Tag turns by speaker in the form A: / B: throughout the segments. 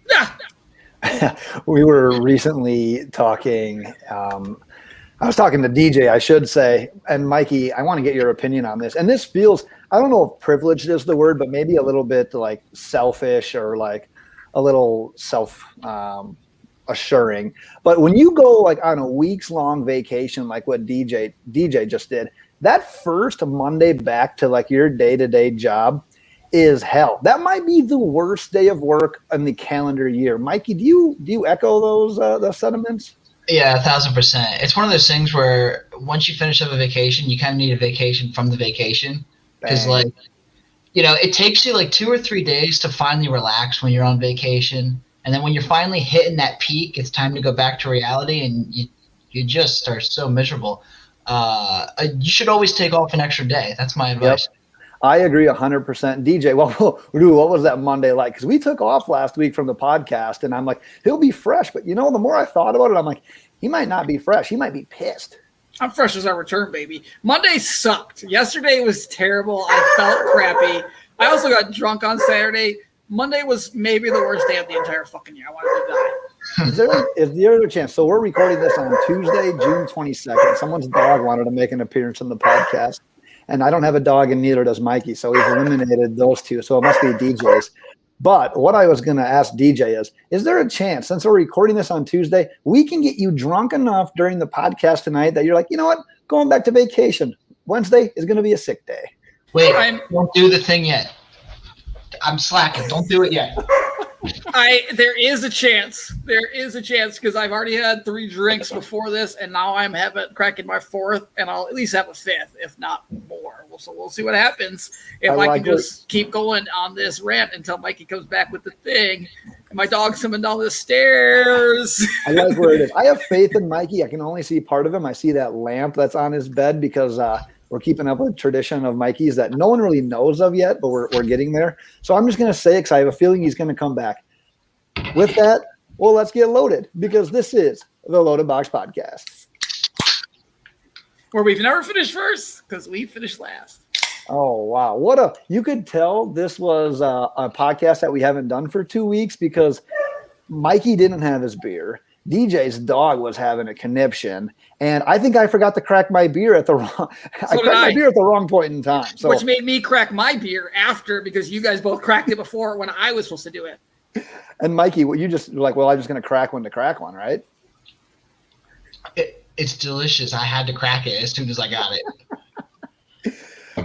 A: Yeah.
B: We were recently talking. I was talking to DJ, I should say, and Mikey, I want to get your opinion on this. And this feels, I don't know if privileged is the word, but maybe a little bit like selfish or like a little self assuring. But when you go like on a weeks long vacation, like what DJ just did, that first Monday back to like your day-to-day job is hell. That might be the worst day of work in the calendar year. Mikey, do you echo those sentiments?
C: Yeah, 1,000%. It's one of those things where once you finish up a vacation, you kind of need a vacation from the vacation because, like, it takes you like 2 or 3 days to finally relax when you're on vacation, and then when you're finally hitting that peak, it's time to go back to reality, and you just are so miserable. You should always take off an extra day. That's my advice.
B: Yep. I agree 100%. DJ, what was that Monday like? Because we took off last week from the podcast, and I'm like, he'll be fresh. But, the more I thought about it, I'm like, he might not be fresh. He might be pissed.
A: I'm fresh as I return, baby. Monday sucked. Yesterday was terrible. I felt crappy. I also got drunk on Saturday. Monday was maybe the worst day of the entire fucking year. I wanted to die.
B: Is there a chance? So we're recording this on Tuesday, June 22nd. Someone's dog wanted to make an appearance on the podcast. And I don't have a dog, and neither does Mikey, so we've eliminated those two. So it must be DJ's. But what I was going to ask DJ is there a chance, since we're recording this on Tuesday, we can get you drunk enough during the podcast tonight that you're like, you know what, going back to vacation. Wednesday is going to be a sick day.
C: Wait, don't do the thing yet. I'm slacking. Don't do it yet.
A: There is a chance. There is a chance because I've already had 3 drinks before this, and now I'm cracking my 4th, and I'll at least have a 5th, if not more. So we'll see what happens if I can just keep going on this rant until Mikey comes back with the thing. And my dog's coming down the stairs.
B: I like where it is. I have faith in Mikey. I can only see part of him. I see that lamp that's on his bed because we're keeping up with a tradition of Mikey's that no one really knows of yet, but we're getting there. So I'm just going to say it because I have a feeling he's going to come back. With that, well, let's get loaded because this is the Loaded Box Podcast.
A: Where we've never finished first because we finished last.
B: Oh, wow. You could tell this was a podcast that we haven't done for 2 weeks because Mikey didn't have his beer. DJ's dog was having a conniption, and I think I forgot to crack my beer at the wrong. I cracked my beer at the wrong point in time,
A: which made me crack my beer after because you guys both cracked it before when I was supposed to do it.
B: And Mikey, you just like, well, I'm just going to crack one to crack one, right?
C: It's delicious. I had to crack it as soon as I got it.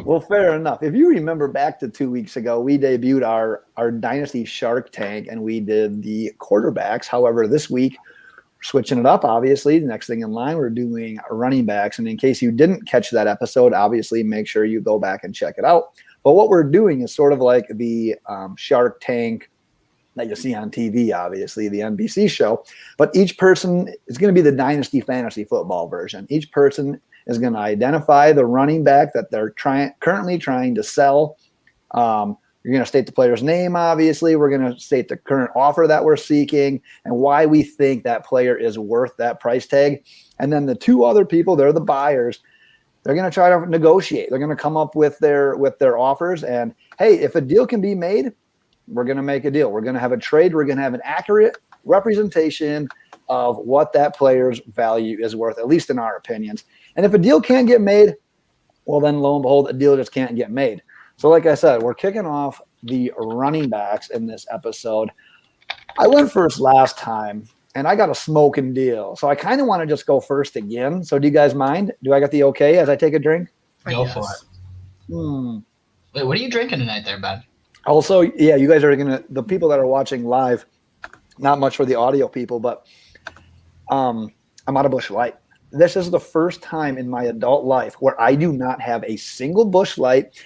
B: Well, fair enough. If you remember back to 2 weeks ago, we debuted our Dynasty Shark Tank, and we did the quarterbacks. However, this week, we're switching it up, obviously. The next thing in line, we're doing running backs. And in case you didn't catch that episode, obviously, make sure you go back and check it out. But what we're doing is sort of like the Shark Tank that you see on TV, obviously, the NBC show. But each person is going to be the Dynasty Fantasy Football version. Each person is going to identify the running back that they're currently trying to sell. You're going to state the player's name, obviously. We're going to state the current offer that we're seeking and why we think that player is worth that price tag. And then the 2 other people, they're the buyers. They're going to try to negotiate. They're going to come up with their offers. And, hey, if a deal can be made, we're going to make a deal. We're going to have a trade. We're going to have an accurate representation of what that player's value is worth, at least in our opinions. And if a deal can't get made, well, then lo and behold, a deal just can't get made. So like I said, we're kicking off the running backs in this episode. I went first last time, and I got a smoking deal. So I kind of want to just go first again. So do you guys mind? Do I get the okay as I take a drink?
C: Go for it. Wait, what are you drinking tonight there, bud?
B: Also, yeah, you guys are going to – the people that are watching live, not much for the audio people, but I'm out of Busch Light. This is the first time in my adult life where I do not have a single Busch Light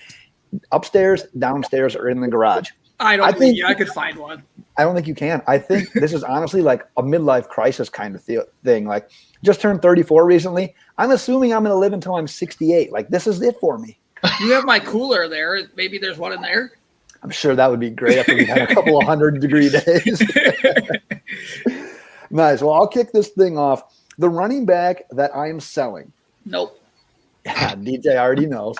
B: upstairs, downstairs, or in the garage.
A: I think I could find one.
B: I don't think you can. I think this is honestly like a midlife crisis kind of thing. Like, just turned 34 recently. I'm assuming I'm going to live until I'm 68. Like, this is it for me.
A: You have my cooler there. Maybe there's one in there.
B: I'm sure that would be great after we've had a couple of 100-degree days. Nice. Well, I'll kick this thing off. The running back that I am selling.
A: Nope.
B: Yeah, DJ already knows.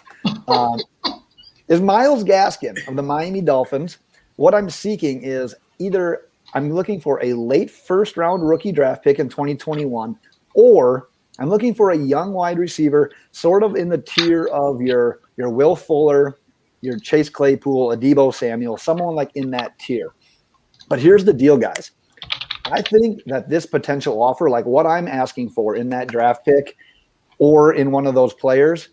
B: Is Myles Gaskin of the Miami Dolphins. What I'm seeking is either I'm looking for a late first round rookie draft pick in 2021, or I'm looking for a young wide receiver, sort of in the tier of your Will Fuller, your Chase Claypool, Adebo Samuel, someone like in that tier. But here's the deal, guys. I think that this potential offer, like what I'm asking for in that draft pick or in one of those players,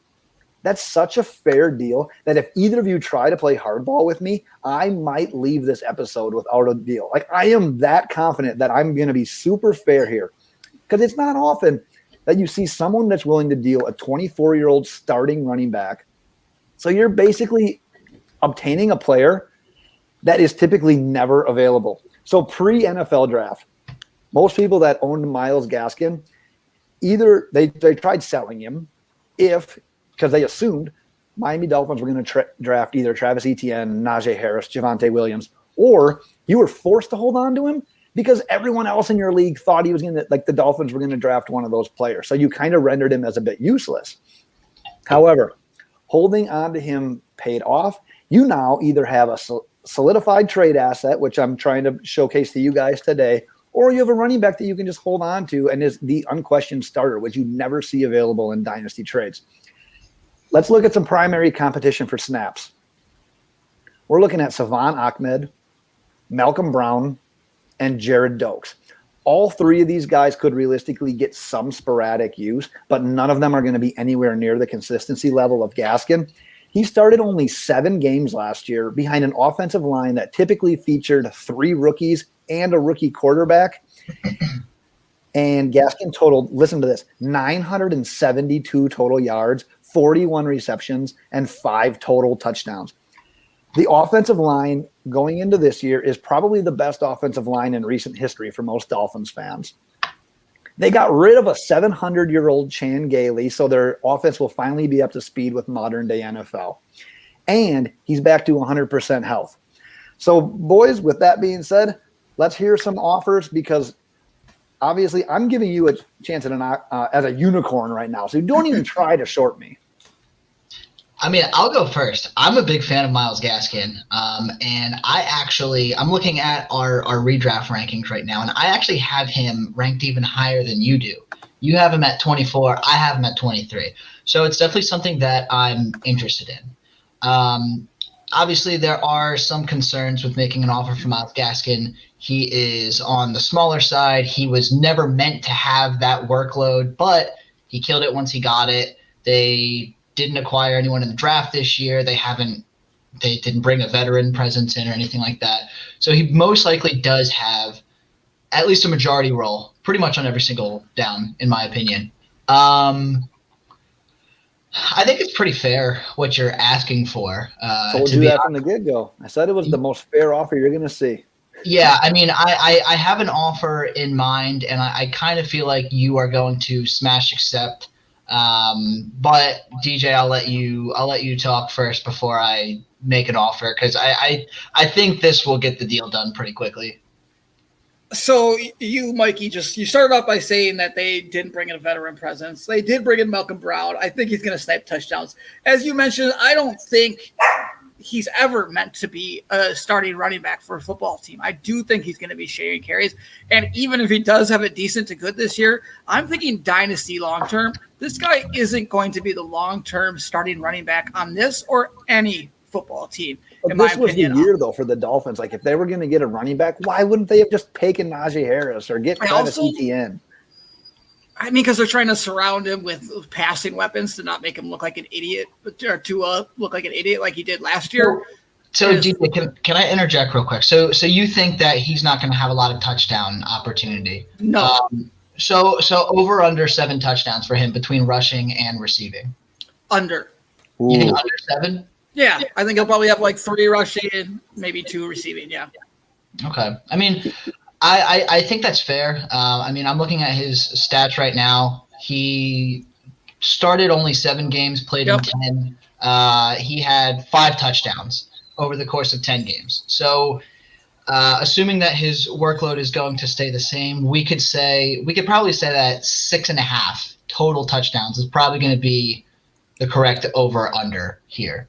B: that's such a fair deal that if either of you try to play hardball with me, I might leave this episode without a deal. Like, I am that confident that I'm going to be super fair here, because it's not often that you see someone that's willing to deal a 24-year-old starting running back. So you're basically obtaining a player that is typically never available. So pre-NFL draft, most people that owned Myles Gaskin, either they tried selling him because they assumed Miami Dolphins were going to draft either Travis Etienne, Najee Harris, Javonte Williams, or you were forced to hold on to him because everyone else in your league thought he was going to, like the Dolphins were going to draft one of those players. So you kind of rendered him as a bit useless. However, holding on to him paid off. You now either have a solidified trade asset, which I'm trying to showcase to you guys today, or you have a running back that you can just hold on to and is the unquestioned starter, which you never see available in dynasty trades. Let's look at some primary competition for snaps. We're looking at Savon Ahmed, Malcolm Brown, and Jared Dokes. All three of these guys could realistically get some sporadic use, but none of them are going to be anywhere near the consistency level of Gaskin. He started only 7 games last year behind an offensive line that typically featured 3 rookies and a rookie quarterback. And Gaskin totaled, listen to this, 972 total yards, 41 receptions, and 5 total touchdowns. The offensive line going into this year is probably the best offensive line in recent history for most Dolphins fans. They got rid of a 700-year-old Chan Gailey, so their offense will finally be up to speed with modern-day NFL. And he's back to 100% health. So, boys, with that being said, let's hear some offers, because obviously I'm giving you a chance at as a unicorn right now, so don't even try to short me.
C: I mean, I'll go first. I'm a big fan of Myles Gaskin, and I'm looking at our redraft rankings right now, and I actually have him ranked even higher than you do. You have him at 24. I have him at 23. So it's definitely something that I'm interested in. Obviously, there are some concerns with making an offer for Myles Gaskin. He is on the smaller side. He was never meant to have that workload, but he killed it once he got it. They didn't acquire anyone in the draft this year. They didn't bring a veteran presence in or anything like that. So he most likely does have at least a majority role pretty much on every single down, in my opinion. I think it's pretty fair what you're asking for.
B: Told you that from the get-go. I said it was the most fair offer you're going to see.
C: Yeah, I mean, I have an offer in mind, and I kind of feel like you are going to smash accept. But DJ, I'll let you talk first before I make an offer, because I think this will get the deal done pretty quickly.
A: So you, Mikey, you started off by saying that they didn't bring in a veteran presence. They did bring in Malcolm Brown. I think he's going to snipe touchdowns. As you mentioned, I don't think he's ever meant to be a starting running back for a football team. I do think he's going to be sharing carries. And even if he does have a decent to good this year, I'm thinking dynasty long-term. This guy isn't going to be the long-term starting running back on this or any football team.
B: But this was the year, though, for the Dolphins. Like, if they were going to get a running back, why wouldn't they have just taken Najee Harris or get Travis Etienne?
A: I mean, because they're trying to surround him with passing weapons to not make him look like an idiot, or to look like an idiot like he did last year.
C: So, DJ, can I interject real quick? So you think that he's not going to have a lot of touchdown opportunity?
A: No.
C: So over under 7 touchdowns for him between rushing and receiving.
A: Under.
B: Ooh.
C: You think under 7?
A: Yeah, I think he'll probably have like 3 rushing, maybe 2 receiving. Yeah.
C: Okay. I mean, I think that's fair. I mean, I'm looking at his stats right now. He started only 7 games, played in 10. He had 5 touchdowns over the course of 10 games. So, assuming that his workload is going to stay the same, we could probably say that 6.5 total touchdowns is probably going to be the correct over under here.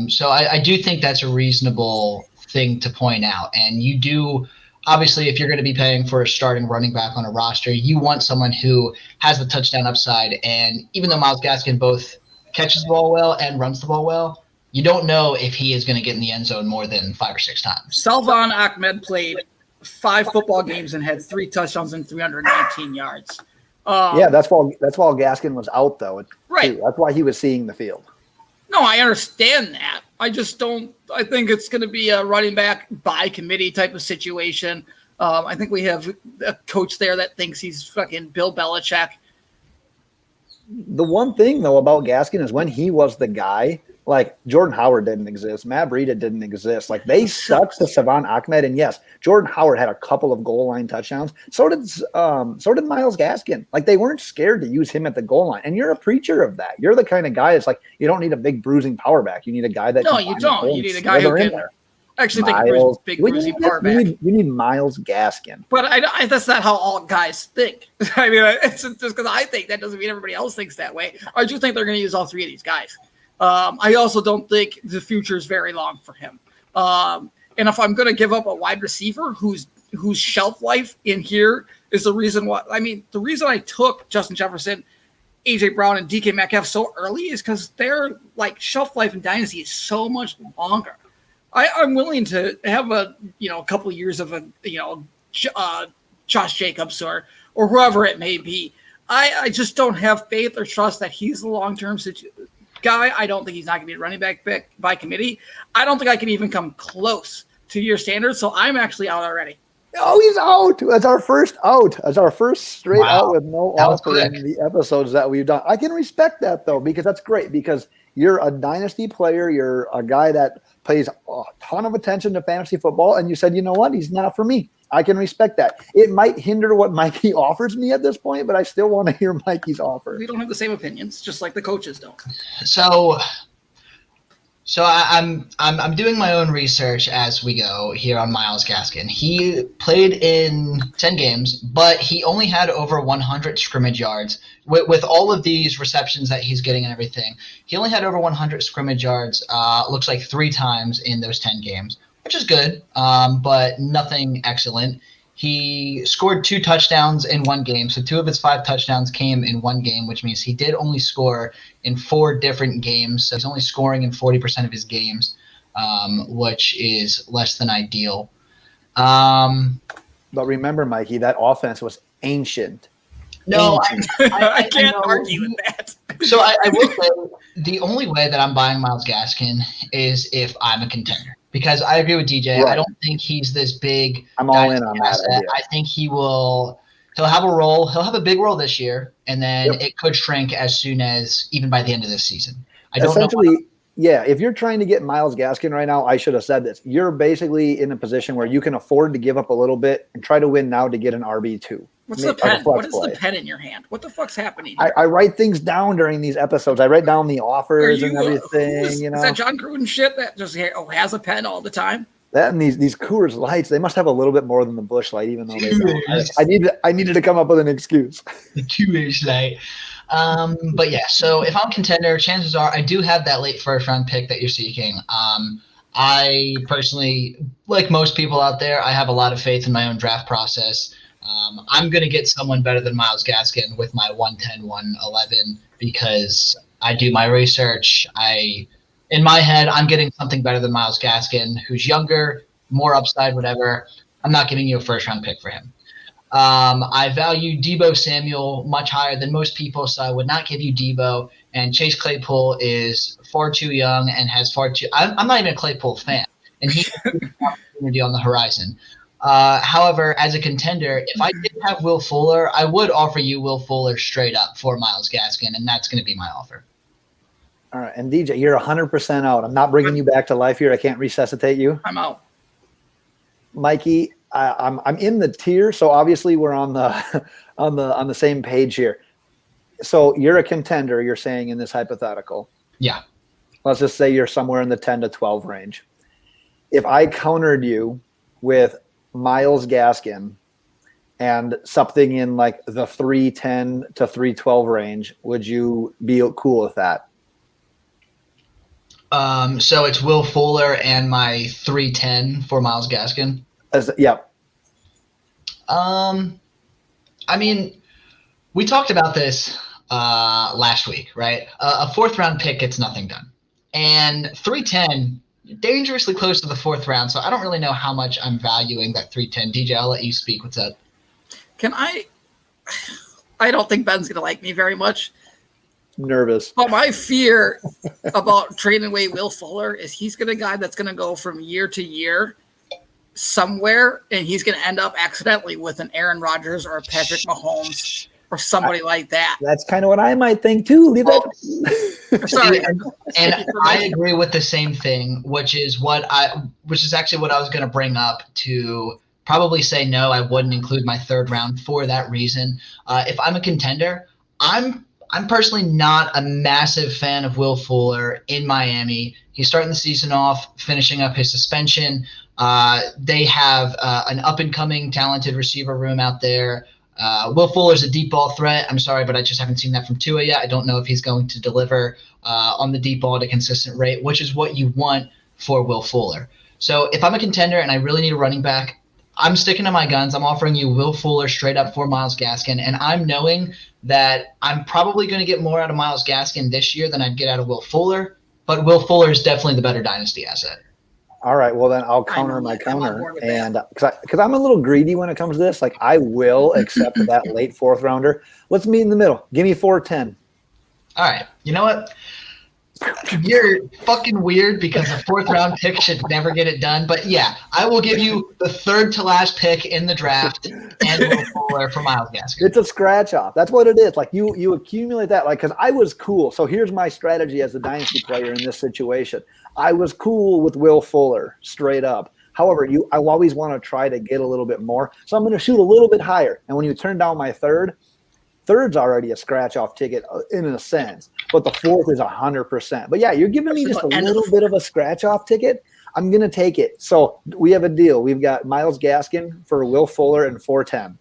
C: So I do think that's a reasonable thing to point out. And you do obviously, if you're going to be paying for a starting running back on a roster, you want someone who has the touchdown upside. And even though Myles Gaskin both catches the ball well and runs the ball well, you don't know if he is going to get in the end zone more than 5 or 6 times.
A: Salvon Ahmed played 5 football games and had 3 touchdowns and 319 yards.
B: That's while Gaskin was out, though.
A: Right.
B: Too. That's why he was seeing the field.
A: No, I understand that. I just don't. I think it's going to be a running back by committee type of situation. I think we have a coach there that thinks he's fucking Bill Belichick.
B: The one thing, though, about Gaskin is when he was the guy, like Jordan Howard didn't exist. Matt Breida didn't exist. Like they stuck to Salvon Ahmed. And yes, Jordan Howard had a couple of goal line touchdowns. So did Myles Gaskin. Like they weren't scared to use him at the goal line. And you're a preacher of that. You're the kind of guy that's like, you don't need a big bruising power back. You need a guy that
A: you don't. You need a guy who can actually take a big bruising power back.
B: You need Myles Gaskin.
A: But I that's not how all guys think. I mean, it's just because I think that doesn't mean everybody else thinks that way. I do think they're going to use all 3 of these guys. I also don't think the future is very long for him. And if I'm going to give up a wide receiver whose shelf life in here is the reason why. I mean, the reason I took Justin Jefferson, AJ Brown, and DK Metcalf so early is because their like shelf life in Dynasty is so much longer. I'm willing to have a couple of years of Josh Jacobs or whoever it may be. I just don't have faith or trust that he's the long-term guy. I don't think he's not going to be a running back by committee. I don't think I can even come close to your standards. So I'm actually out already.
B: Oh, he's out. That's our first out. That's our first straight out with no offer in the episodes that we've done. I can respect that, though, because that's great because you're a Dynasty player. You're a guy that pays a ton of attention to fantasy football. And you said, you know what? He's not for me. I can respect that. It might hinder what Mikey offers me at this point, but I still want to hear Mikey's offer.
A: We don't have the same opinions, just like the coaches don't.
C: So I'm doing my own research as we go here on Myles Gaskin. He played in 10 games, but he only had over 100 scrimmage yards. With all of these receptions that he's getting and everything, he only had over 100 scrimmage yards, looks like 3 times in those 10 games, which is good, but nothing excellent. He scored 2 touchdowns in 1 game, so 2 of his 5 touchdowns came in 1 game, which means he did only score in 4 different games. So he's only scoring in 40% of his games, which is less than ideal.
B: But remember, Mikey, that offense was ancient.
C: No,
A: I can't argue with that.
C: So I will say the only way that I'm buying Myles Gaskin is if I'm a contender. Because I agree with DJ. Right. I don't think he's this big.
B: I'm all in on that idea.
C: I think he'll have a role. He'll have a big role this year, and then it could shrink as soon as even by the end of this season. I don't know.
B: Yeah, if you're trying to get Myles Gaskin right now, I should have said this. You're basically in a position where you can afford to give up a little bit and try to win now to get an RB2.
A: What's the pen? What is the pen in your hand? What the fuck's happening?
B: I write things down during these episodes. I write down the offers and everything. Is
A: that John Gruden shit that just has a pen all the time?
B: That and these Coors Lights, they must have a little bit more than the Busch Light, even though they don't. I needed to come up with an excuse.
C: The Coors Light. But yeah, so if I'm a contender, chances are I do have that late first round pick that you're seeking. I personally, like most people out there, I have a lot of faith in my own draft process. I'm going to get someone better than Myles Gaskin with my 110, 111 because I do my research. In my head, I'm getting something better than Myles Gaskin, who's younger, more upside, whatever. I'm not giving you a first-round pick for him. I value Deebo Samuel much higher than most people, so I would not give you Deebo. And Chase Claypool is far too young and has far too – I'm not even a Claypool fan, and he has an opportunity on the horizon. However, as a contender, if I did have Will Fuller, I would offer you Will Fuller straight up for Myles Gaskin, and that's going to be my offer.
B: All right, and DJ, you're 100% out. I'm not bringing you back to life here. I can't resuscitate you.
A: I'm out.
B: Mikey, I'm in the tier, so obviously we're on the on the same page here. So you're a contender, you're saying in this hypothetical.
C: Yeah.
B: Let's just say you're somewhere in the 10 to 12 range. If I countered you with Myles Gaskin and something in like the 310 to 312 range, would you be cool with that?
C: So it's Will Fuller and my 310 for Myles Gaskin.
B: Yep.
C: I mean, we talked about this last week, right? A fourth round pick gets nothing done, and 310 dangerously close to the fourth round. So I don't really know how much I'm valuing that 310. DJ, I'll let you speak. What's up?
A: I don't think Ben's gonna like me very much.
B: Nervous.
A: But my fear about trading away Will Fuller is he's gonna guy that's gonna go from year to year somewhere, and he's gonna end up accidentally with an Aaron Rodgers or a Patrick Mahomes or somebody like that.
B: That's kind of what I might think too. Leave that.
A: Sorry.
C: And I agree with the same thing, which is actually what I was going to bring up to probably say no, I wouldn't include my third round for that reason. If I'm a contender, I'm personally not a massive fan of Will Fuller in Miami. He's starting the season off, finishing up his suspension. They have an up-and-coming talented receiver room out there. Will Fuller's a deep ball threat. I'm sorry, but I just haven't seen that from Tua yet. I don't know if he's going to deliver on the deep ball at a consistent rate, which is what you want for Will Fuller. So if I'm a contender and I really need a running back, I'm sticking to my guns. I'm offering you Will Fuller straight up for Myles Gaskin, and I'm knowing that I'm probably going to get more out of Myles Gaskin this year than I'd get out of Will Fuller, but Will Fuller is definitely the better dynasty asset.
B: All right, well then I'll counter my counter, and because I'm a little greedy when it comes to this, like I will accept that late fourth rounder. Let's meet in the middle. Give me 410.
C: All right, you know what? You're fucking weird because a fourth round pick should never get it done. But yeah, I will give you the third to last pick in the draft and Will Fuller for Myles Gaskin.
B: It's a scratch off. That's what it is. Like you accumulate that. Like because I was cool. So here's my strategy as a dynasty player in this situation. I was cool with Will Fuller straight up. However, I always want to try to get a little bit more. So I'm going to shoot a little bit higher. And when you turn down my third's already a scratch-off ticket in a sense. But the fourth is 100%. But, yeah, you're giving me just a little bit of a scratch-off ticket. I'm going to take it. So we have a deal. We've got Myles Gaskin for Will Fuller and 410.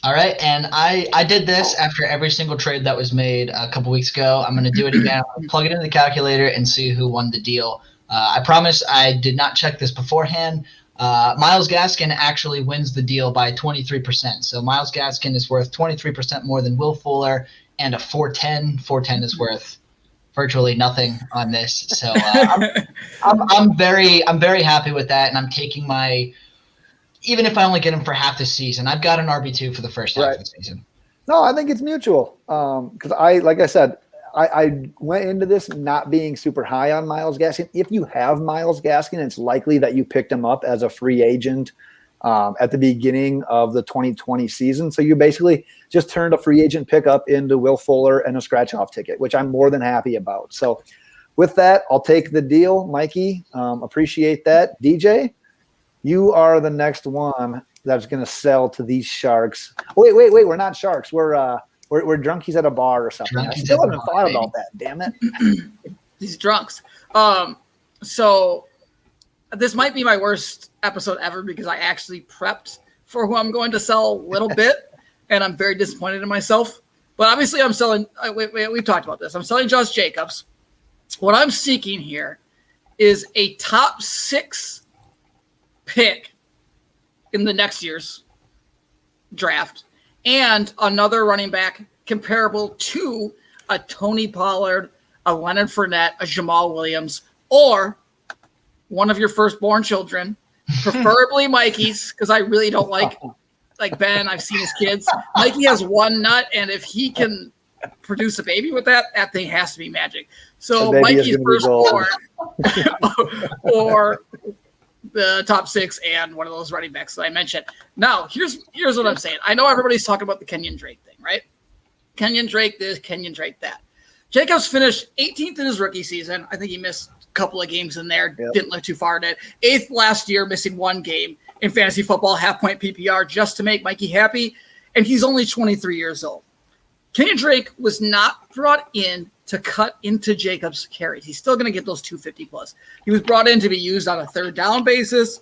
C: All right, and I did this after every single trade that was made a couple weeks ago. I'm going to do it again. Plug it into the calculator and see who won the deal. I promise I did not check this beforehand. Myles Gaskin actually wins the deal by 23%. So Myles Gaskin is worth 23% more than Will Fuller, and a 410. 410 is worth virtually nothing on this. So I'm very happy with that, and I'm taking my. Even if I only get him for half the season, I've got an RB2 for the first half of the season.
B: No, I think it's mutual. Because like I said, I went into this not being super high on Myles Gaskin. If you have Myles Gaskin, it's likely that you picked him up as a free agent at the beginning of the 2020 season. So you basically just turned a free agent pickup into Will Fuller and a scratch-off ticket, which I'm more than happy about. So with that, I'll take the deal, Mikey. Appreciate that. DJ, you are the next one that's going to sell to these sharks. Wait. We're not sharks. We're drunkies at a bar or something. I still haven't thought about that. Damn it.
A: These drunks. So this might be my worst episode ever because I actually prepped for who I'm going to sell a little bit, and I'm very disappointed in myself. But obviously I'm selling we've talked about this. I'm selling Josh Jacobs. What I'm seeking here is a top 6 pick in the next year's draft and another running back comparable to a Tony Pollard, a Leonard Fournette, a Jamal Williams, or one of your firstborn children, preferably Mikey's, because I really don't like Ben. I've seen his kids. Mikey has one nut, and if he can produce a baby with that thing has to be magic. So Mikey's firstborn or the top 6 and one of those running backs that I mentioned. Now, here's what I'm saying. I know everybody's talking about the Kenyon Drake thing, right? Kenyon Drake this, Kenyon Drake that. Jacobs finished 18th in his rookie season. I think he missed a couple of games in there. Yep. Didn't look too far in it. 8th last year, missing 1 game in fantasy football, half-point PPR, just to make Mikey happy. And he's only 23 years old. Kenyon Drake was not brought in to cut into Jacobs' carries. He's still going to get those 250 plus. He was brought in to be used on a third down basis.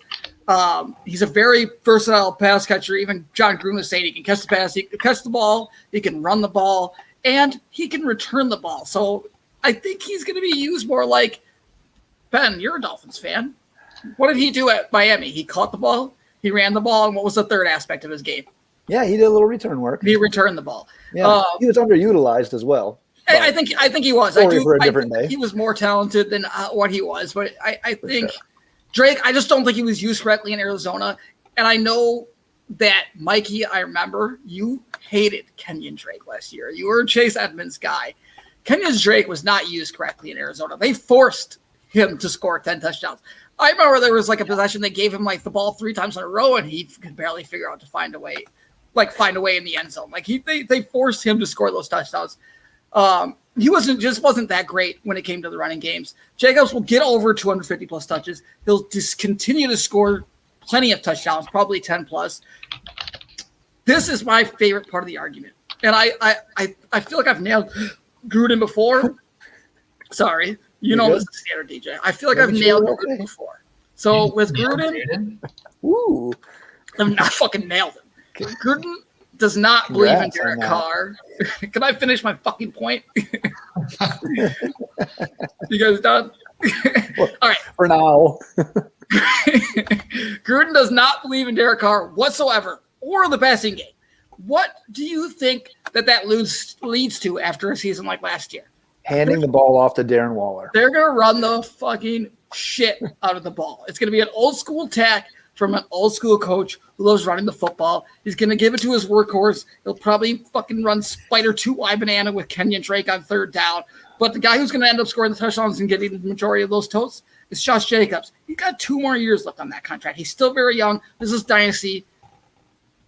A: He's a very versatile pass catcher. Even John Gruden was saying he can catch the pass, he can catch the ball, he can run the ball, and he can return the ball. So I think he's going to be used more like, Ben, you're a Dolphins fan. What did he do at Miami? He caught the ball, he ran the ball, and what was the third aspect of his game?
B: Yeah, he did a little return work.
A: He returned the ball.
B: Yeah, he was underutilized as well.
A: I think he was.
B: For a different day.
A: He was more talented than what he was, but I think Drake. I just don't think he was used correctly in Arizona. And I know that, Mikey, I remember you hated Kenyon Drake last year. You were a Chase Edmonds guy. Kenyon Drake was not used correctly in Arizona. They forced him to score 10 touchdowns. I remember there was like a possession they gave him like the ball 3 times in a row, and he could barely figure out to find a way in the end zone. Like they forced him to score those touchdowns. He wasn't that great when it came to the running games. Jacobs will get over 250 plus touches. He'll just continue to score plenty of touchdowns, probably 10 plus. This is my favorite part of the argument. And I feel like I've nailed Gruden before. Sorry. You know this is standard, DJ. I feel like I've nailed Gruden before. So with Gruden, I've not fucking nailed him. Gruden does not believe in Derek Carr. Can I finish my fucking point? You guys done? All right.
B: For now.
A: Gruden does not believe in Derek Carr whatsoever or the passing game. What do you think that leads to after a season like last year?
B: Handing the ball off to Darren Waller.
A: They're going to run the fucking shit out of the ball. It's going to be an old school attack from an old school coach who loves running the football. He's going to give it to his workhorse. He'll probably fucking run Spider 2Y banana with Kenyon Drake on third down. But the guy who's going to end up scoring the touchdowns and getting the majority of those totes is Josh Jacobs. He's got 2 more years left on that contract. He's still very young. This is Dynasty.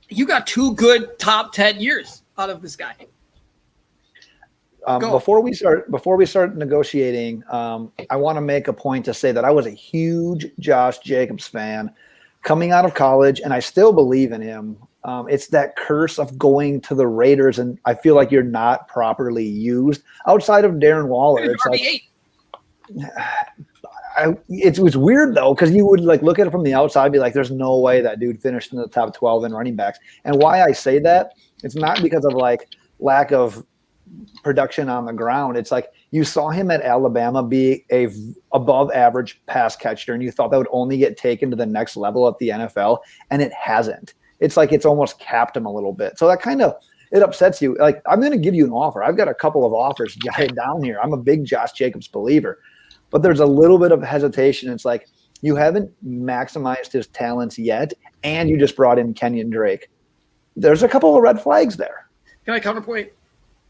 A: You got 2 good top 10 years out of this guy.
B: Before we start negotiating, I want to make a point to say that I was a huge Josh Jacobs fan coming out of college, and I still believe in him. It's that curse of going to the Raiders, and I feel like you're not properly used outside of Darren Waller. It's RB8. It was weird though, because you would like look at it from the outside, and be like, "There's no way that dude finished in the top 12 in running backs." And why I say that, it's not because of like lack of production on the ground. It's like you saw him at Alabama be a above average pass catcher, and you thought that would only get taken to the next level at the NFL, and it hasn't. It's like it's almost capped him a little bit. So that kind of it upsets you. Like, I'm going to give you an offer. I've got a couple of offers down here. I'm a big Josh Jacobs believer, but there's a little bit of hesitation. It's like you haven't maximized his talents yet, and you just brought in Kenyon Drake. There's a couple of red flags there.
A: Can I counterpoint?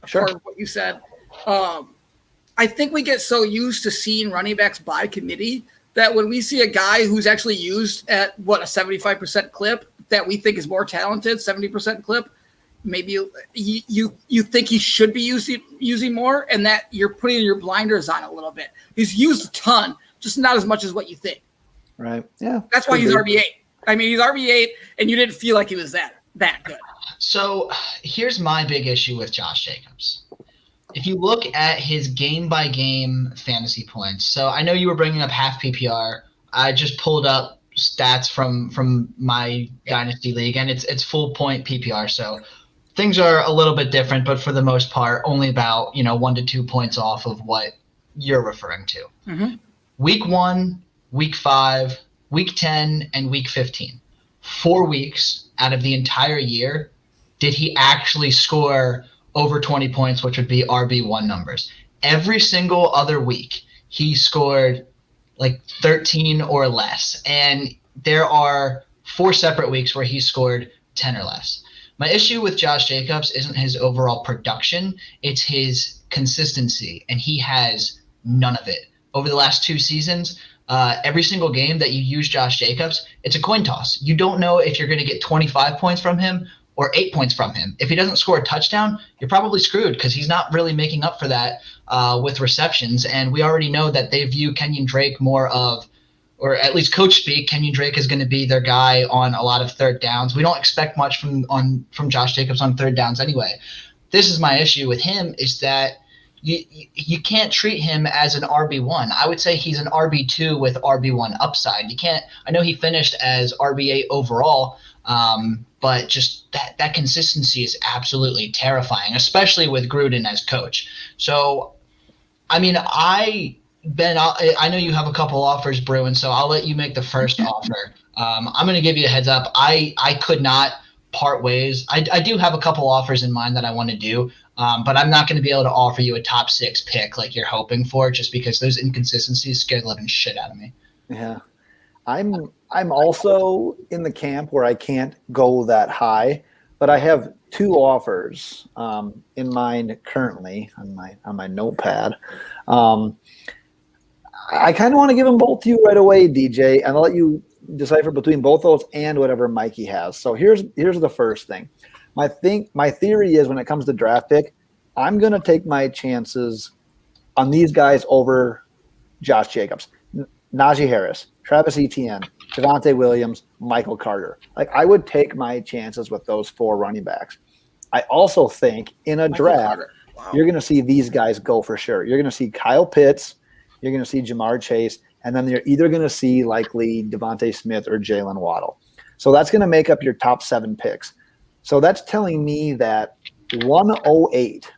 B: Sure.
A: Part of what you said. I think we get so used to seeing running backs by committee that when we see a guy who's actually used at a 75% clip that we think is more talented, 70% clip, maybe you think he should be using more, and that you're putting your blinders on a little bit. He's used a ton, just not as much as what you think.
B: Right. Yeah.
A: That's why he's RB8. I mean, he's RB8, and you didn't feel like he was that good.
C: So here's my big issue with Josh Jacobs. If you look at his game-by-game fantasy points, so I know you were bringing up half PPR. I just pulled up stats from my Dynasty league, and it's full point PPR. So things are a little bit different, but for the most part, only about 1 to 2 points off of what you're referring to.
A: Mm-hmm.
C: Week 1, Week 5, Week 10, and Week 15. 4 weeks out of the entire year did he actually score over 20 points, which would be RB1 numbers. Every single other week, he scored like 13 or less. And there are 4 separate weeks where he scored 10 or less. My issue with Josh Jacobs isn't his overall production. It's his consistency, and he has none of it. Over the last 2 seasons, every single game that you use Josh Jacobs, it's a coin toss. You don't know if you're going to get 25 points from him or 8 points from him. If he doesn't score a touchdown, you're probably screwed because he's not really making up for that with receptions. And we already know that they view Kenyon Drake more of, or at least coach speak, Kenyon Drake is going to be their guy on a lot of third downs. We don't expect much from Josh Jacobs on third downs anyway. This is my issue with him, is that you can't treat him as an RB1. I would say he's an RB2 with RB1 upside. You can't. I know he finished as RB8 overall, but just that consistency is absolutely terrifying, especially with Gruden as coach. So, I mean, I know you have a couple offers brewing, so I'll let you make the first offer. I'm going to give you a heads up. I could not part ways. I do have a couple offers in mind that I want to do, but I'm not going to be able to offer you a top 6 pick like you're hoping for, just because those inconsistencies scare the living shit out of me.
B: Yeah. I'm also in the camp where I can't go that high, but I have 2 offers in mind currently on my notepad. I kind of want to give them both to you right away, DJ, and I'll let you decipher between both those and whatever Mikey has. So here's the first thing. My theory is when it comes to draft pick, I'm going to take my chances on these guys over Josh Jacobs, Najee Harris, Travis Etienne, Javonte Williams, Michael Carter. Like, I would take my chances with those 4 running backs. I also think in a draft, you're going to see these guys go for sure. You're going to see Kyle Pitts, you're going to see Jamar Chase, and then you're either going to see likely Devontae Smith or Jalen Waddle. So that's going to make up your top 7 picks. So that's telling me that 108,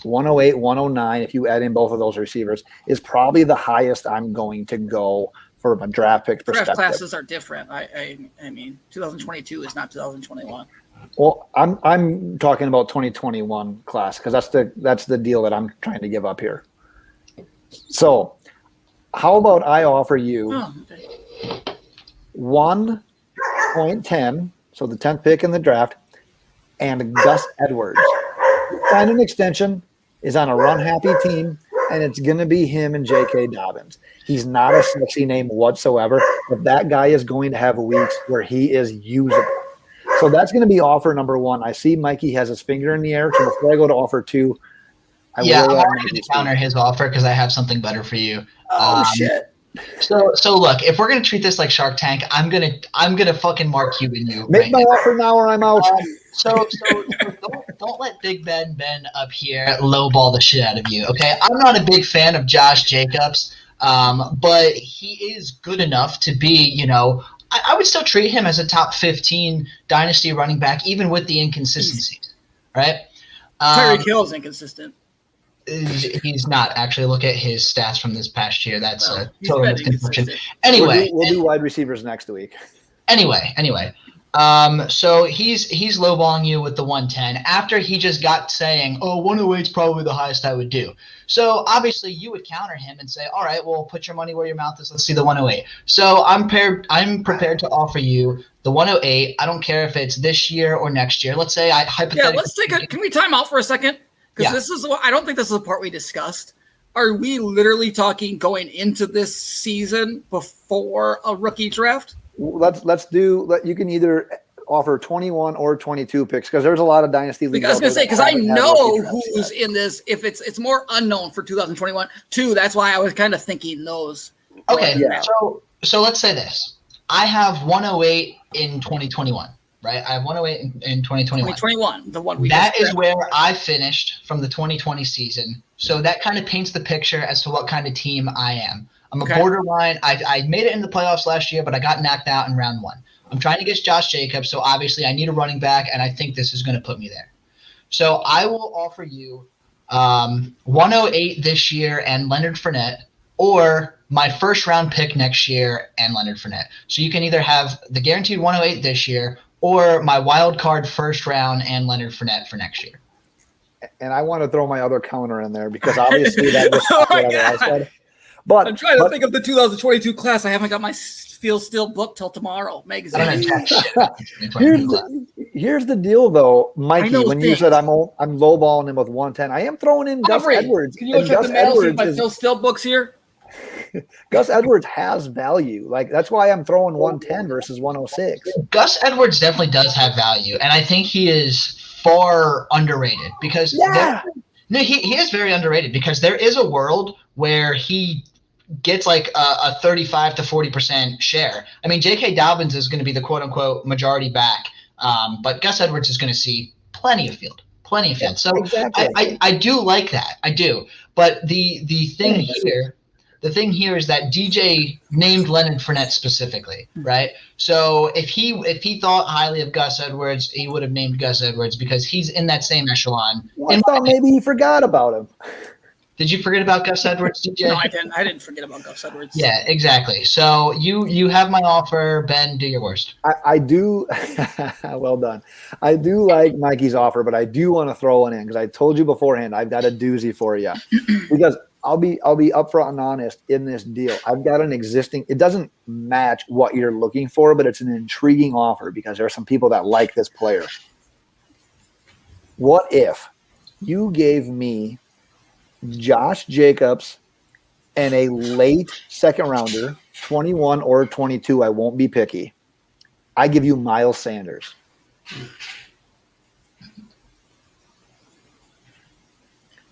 B: 109, if you add in both of those receivers, is probably the highest I'm going to go from a draft pick perspective.
A: Draft classes are different. I mean, 2022 is not 2021.
B: Well, I'm talking about 2021 class because that's the deal that I'm trying to give up here. So, how about I offer you 1.10, so the 10th pick in the draft, and Gus Edwards. Signed an extension, is on a run-happy team, and it's going to be him and J.K. Dobbins. He's not a sexy name whatsoever, but that guy is going to have weeks where he is usable. So that's going to be offer number 1. I see Mikey has his finger in the air, so before I go to offer 2,
C: I'm already going to counter his offer because I have something better for you.
B: Oh, shit.
C: So look, if we're gonna treat this like Shark Tank, I'm gonna fucking mark you and you.
B: Make my offer now or I'm out.
C: So don't let Big Ben up here lowball the shit out of you. Okay, I'm not a big fan of Josh Jacobs, but he is good enough to be, I would still treat him as a top 15 dynasty running back, even with the inconsistencies, right?
A: Tyreek Hill is inconsistent.
C: He's not actually. Look at his stats from this past year. That's a total misconception. Anyway,
B: we'll do wide receivers next week.
C: Anyway. So he's lowballing you with the 110 after he just got saying, 108 is probably the highest I would do. So obviously you would counter him and say, all right, well, put your money where your mouth is. Let's see the 108. So I'm prepared to offer you the 108. I don't care if it's this year or next year. Let's say hypothetically.
A: Yeah, can we time out for a second? Because this is I don't think this is the part we discussed. Are we literally talking going into this season before a rookie draft?
B: Let's do. You can either offer 21 or 22 picks because there's a lot of dynasty leagues.
A: I was going to say because I know who's in this. If it's more unknown for 2021 too, that's why I was kind of thinking those.
C: Okay, so let's say this. I have 108 in 2021. Right, I have 108 in 2021.
A: 2021, the one we.
C: That is where I finished from the 2020 season. So that kind of paints the picture as to what kind of team I am. I'm a borderline. I made it in the playoffs last year, but I got knocked out in round 1. I'm trying to get Josh Jacobs, so obviously I need a running back, and I think this is going to put me there. So I will offer you 108 this year and Leonard Fournette, or my first round pick next year and Leonard Fournette. So you can either have the guaranteed 108 this year, or my wild card first round and Leonard Fournette for next year.
B: And I want to throw my other counter in there because obviously that was what I said. But
A: I'm trying to think of the 2022 class. I haven't got my Feel Still book till tomorrow magazine.
B: Here's the deal, though, Mikey. When you said I'm lowballing him with 110, I am throwing in Gus Edwards.
A: Can you look at the mail see my Feel Still books here?
B: Gus Edwards has value. Like, that's why I'm throwing 110 versus 106.
C: Gus Edwards definitely does have value, and I think he is far underrated because he is very underrated because there is a world where he gets like a 35 to 40% share. I mean, J.K. Dobbins is going to be the quote unquote majority back, but Gus Edwards is going to see plenty of field. So exactly. I do like that. I do. But the thing here. The thing here is that DJ named Leonard Fournette specifically, right? So if he thought highly of Gus Edwards, he would have named Gus Edwards because he's in that same echelon.
B: Well, I thought maybe he forgot about him.
C: Did you forget about Gus Edwards, DJ?
A: No, I didn't. I didn't forget about Gus Edwards.
C: Yeah, exactly. So you have my offer. Ben, do your worst.
B: I do. Well done. I do like Mikey's offer, but I do want to throw one in because I told you beforehand I've got a doozy for you. Because I'll be upfront and honest in this deal. I've got an existing. It doesn't match what you're looking for, but it's an intriguing offer because there are some people that like this player. What if you gave me Josh Jacobs and a late second rounder, 21 or 22? I won't be picky. I give you Myles Sanders.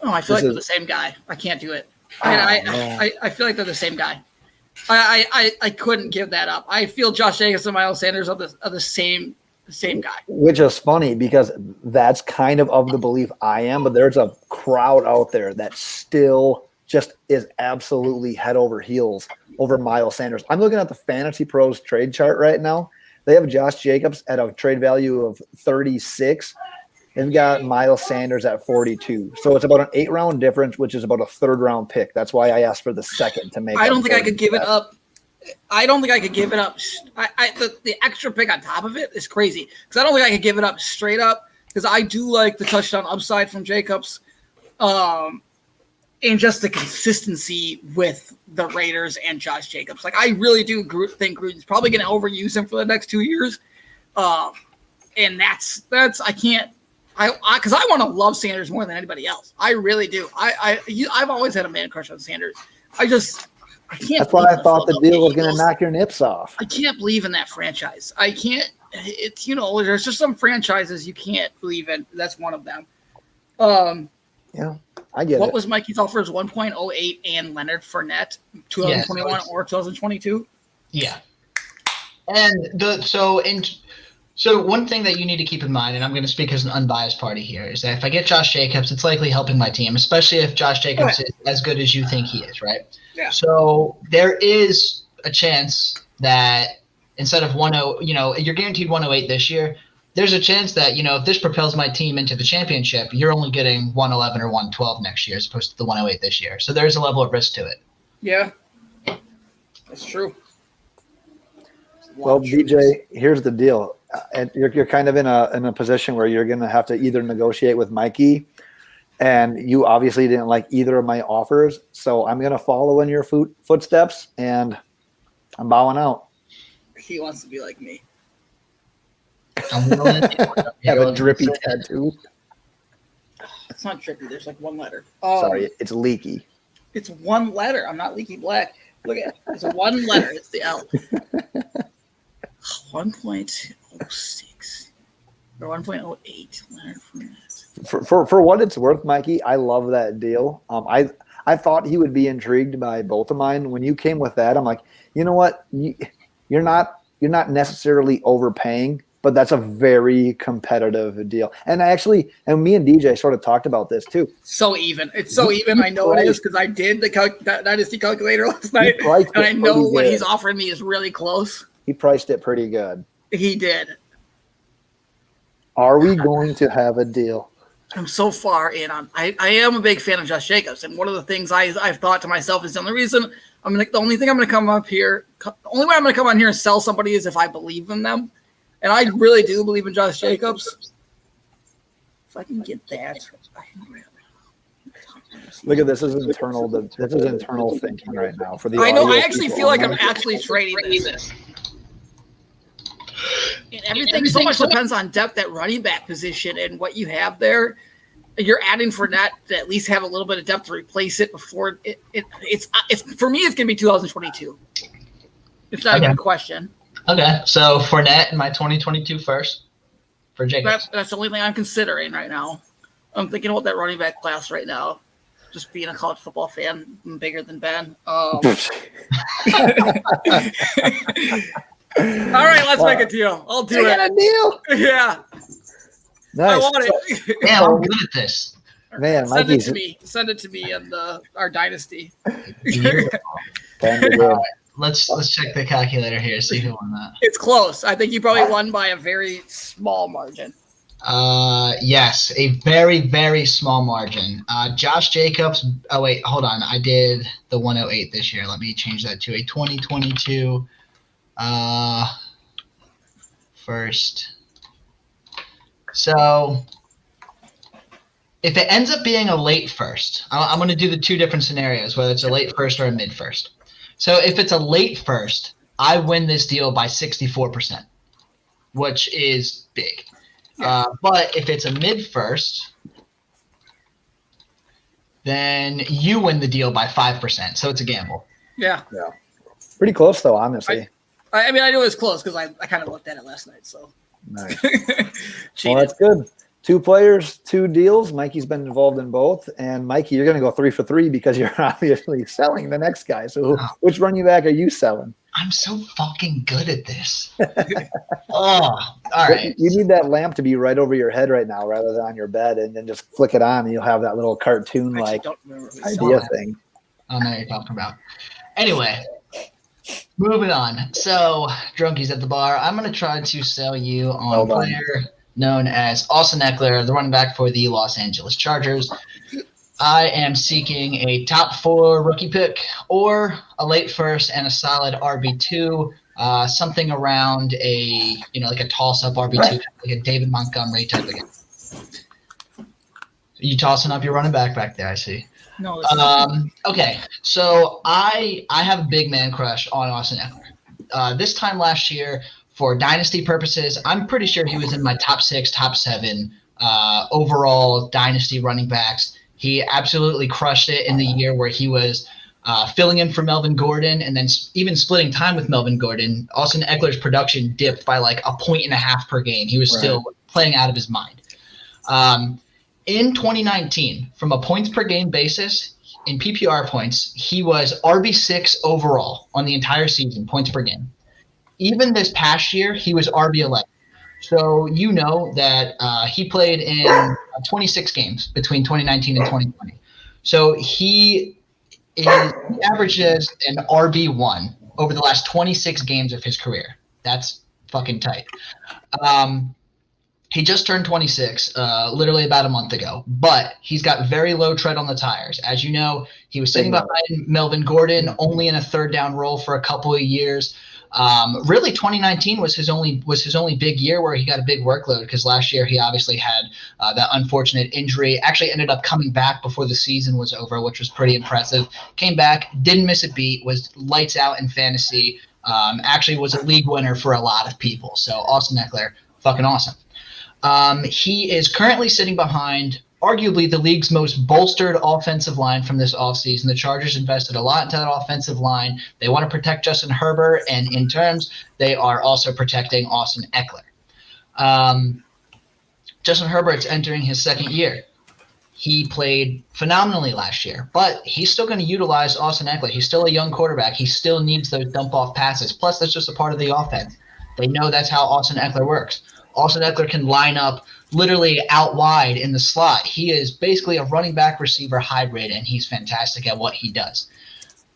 A: Oh, I feel like they're the same guy. I can't do it. I feel like they're the same guy. I couldn't give that up. I feel Josh Jacobs and Myles Sanders are the same guy.
B: Which is funny because that's kind of the belief I am, but there's a crowd out there that still just is absolutely head over heels over Myles Sanders. I'm looking at the Fantasy Pros trade chart right now. They have Josh Jacobs at a trade value of 36 and got Myles Sanders at 42. So it's about an 8-round difference, which is about a 3rd-round pick. That's why I asked for the second to make.
A: I don't think I could give it up. I don't think I could give it up. The extra pick on top of it is crazy because I don't think I could give it up straight up because I do like the touchdown upside from Jacobs, and just the consistency with the Raiders and Josh Jacobs. Like I really do think Gruden's probably going to overuse him for the next 2 years, and that's I can't. Because I want to love Sanders more than anybody else. I really do. I've always had a man crush on Sanders. I can't.
B: That's why I thought the deal was going to knock your nips off.
A: I can't believe in that franchise. I can't. It's there's just some franchises you can't believe in. That's one of them.
B: Yeah, I get it.
A: What was Mikey's offers? 1.08 and Leonard Fournette, 2021 or 2022.
C: Yeah, and So one thing that you need to keep in mind, and I'm going to speak as an unbiased party here, is that if I get Josh Jacobs, it's likely helping my team, especially if Josh Jacobs is as good as you think he is, right?
A: Yeah.
C: So there is a chance that instead of you're guaranteed 108 this year. There's a chance that, if this propels my team into the championship, you're only getting 111 or 112 next year as opposed to the 108 this year. So there's a level of risk to it.
A: Yeah, that's true.
B: Well, BJ, here's the deal. And you're kind of in a position where you're going to have to either negotiate with Mikey, and you obviously didn't like either of my offers. So I'm going to follow in your footsteps, and I'm bowing out.
A: He wants to be like me.
C: I'm willing to
B: have a drippy tattoo.
A: It's not drippy. There's like one letter.
B: Sorry, it's leaky.
A: It's one letter. I'm not leaky black. Look at it. It's one letter. It's the L. 1.06 or 1.08 Leonard Fournette.
B: For what it's worth, Mikey, I love that deal. I thought he would be intrigued by both of mine. When you came with that, I'm like, you know what? You're not necessarily overpaying, but that's a very competitive deal. And me and DJ sort of talked about this too.
A: So even. It's so even. I know it is because I did the Dynasty calculator last night, and I know what he's offering me is really close.
B: He priced it pretty good.
A: He did.
B: Are we going to have a deal?
A: I'm so far in on. I am a big fan of Josh Jacobs, and one of the things I've thought to myself is the only reason the only thing I'm going to come up here, the only way I'm going to come on here and sell somebody is if I believe in them, and I really do believe in Josh Jacobs. If I can get that,
B: look at this. This is internal thinking right now for the.
A: I know. I actually feel like I'm actually trading this. And everything so much depends on depth at running back position and what you have there. You're adding for that to at least have a little bit of depth to replace it before it's for me. It's going to be 2022. It's not even a question.
C: Okay, so Fournette in my 2022 first for Jacobs.
A: That's the only thing I'm considering right now. I'm thinking about that running back class right now. Just being a college football fan, I'm bigger than Ben. All right, let's make a deal. I'll do it.
B: Got a deal.
A: Yeah.
B: Nice.
A: I want it.
C: Man, I'm good at this.
B: Man,
A: send it to me. Send it to me in our Dynasty.
C: Let's check the calculator here. See who won that.
A: It's close. I think you probably won by a very small margin.
C: Yes, a very, very small margin. Josh Jacobs. Oh wait, hold on. I did the 108 this year. Let me change that to a 2022 first. So if it ends up being a late first, I'm going to do the two different scenarios, whether it's a late first or a mid first. So if it's a late first, I win this deal by 64%, which is big. But if it's a mid first, then you win the deal by 5%. So it's a gamble.
A: Yeah.
B: Pretty close though, honestly.
A: I mean, I knew it was close because I kind of looked at it last night. So
B: Nice. Well, that's good. 2 players, 2 deals. Mikey's been involved in both. And Mikey, you're going to go 3 for 3 because you're obviously selling the next guy. So which running back are you selling?
C: I'm so fucking good at this. All right.
B: You need that lamp to be right over your head right now rather than on your bed, and then just flick it on and you'll have that little cartoon-like idea thing.
C: I know what you're talking about. Anyway, moving on. So, drunkies at the bar, I'm going to try to sell you on a player known as Austin Ekeler, the running back for the Los Angeles Chargers. I am seeking a top 4 rookie pick or a late first and a solid RB2, something around like a toss-up RB2, like a David Montgomery type of game. You tossing up your running back there, I see.
A: No.
C: Okay, so I have a big man crush on Austin Ekeler. This time last year, for Dynasty purposes, I'm pretty sure he was in my top 6, top 7 overall Dynasty running backs. He absolutely crushed it in the year where he was filling in for Melvin Gordon and then even splitting time with Melvin Gordon. Austin Ekeler's production dipped by like 1.5 points per game. He was still playing out of his mind. In 2019, from a points per game basis, in PPR points, he was RB6 overall on the entire season, points per game. Even this past year, he was RB11. So you know that he played in 26 games between 2019 and 2020. So he averages an RB1 over the last 26 games of his career. That's fucking tight. He just turned 26, literally about a month ago, but he's got very low tread on the tires. As you know, he was sitting behind Melvin Gordon, only in a third down role for a couple of years. Really 2019 was his only big year where he got a big workload, because last year he obviously had that unfortunate injury. Actually ended up coming back before the season was over, which was pretty impressive. Came back, didn't miss a beat, was lights out in fantasy. Actually was a league winner for a lot of people. So Austin Ekeler, fucking awesome. He is currently sitting behind arguably the league's most bolstered offensive line from this offseason. The Chargers invested a lot into that offensive line. They want to protect Justin Herbert, and in terms, they are also protecting Austin Ekeler. Justin Herbert's entering his second year. He played phenomenally last year, but he's still going to utilize Austin Ekeler. He's still a young quarterback. He still needs those dump-off passes. Plus, that's just a part of the offense. They know that's how Austin Ekeler works. Austin Ekeler can line up literally out wide in the slot. He is basically a running back receiver hybrid, and he's fantastic at what he does.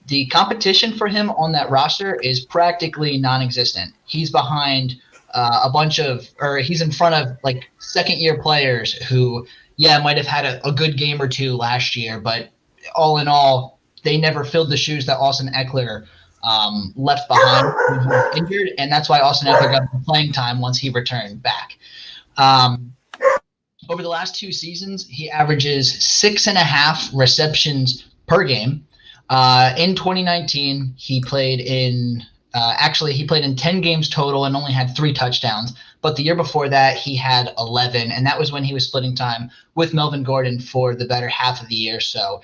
C: The competition for him on that roster is practically non-existent. He's behind he's in front of like second-year players who, might have had a good game or two last year, but all in all, they never filled the shoes that Austin Ekeler left behind when he was injured, and that's why Austin Ekeler got playing time once he returned back. Over the last 2 seasons, he averages 6.5 receptions per game. In 2019, he played in 10 games total and only had 3 touchdowns. But the year before that, he had 11, and that was when he was splitting time with Melvin Gordon for the better half of the year. So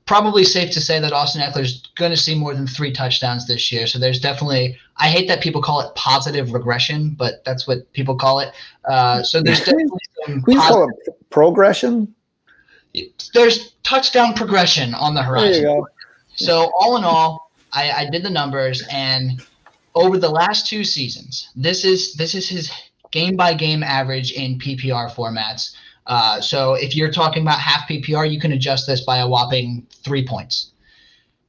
C: probably safe to say that Austin Ekeler's going to see more than 3 touchdowns this year. So there's definitely – I hate that people call it positive regression, but that's what people call it. So there's definitely some –
B: Please call it progression?
C: There's touchdown progression on the horizon.
B: There you go.
C: So all in all, I did the numbers, and over the last 2 seasons, this is his game-by-game average in PPR formats. So if you're talking about half PPR, you can adjust this by a whopping 3 points.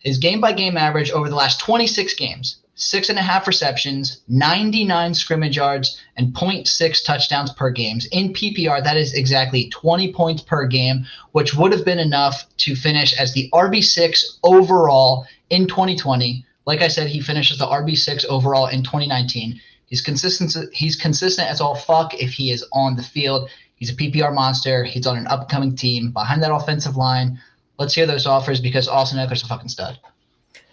C: His game-by-game average over the last 26 games, 6.5 receptions, 99 scrimmage yards, and 0.6 touchdowns per game. In PPR, that is exactly 20 points per game, which would have been enough to finish as the RB6 overall in 2020. Like I said, he finishes the RB6 overall in 2019. He's consistent as all fuck if he is on the field. He's a PPR monster. He's on an upcoming team behind that offensive line. Let's hear those offers because Austin Ekeler's a fucking stud.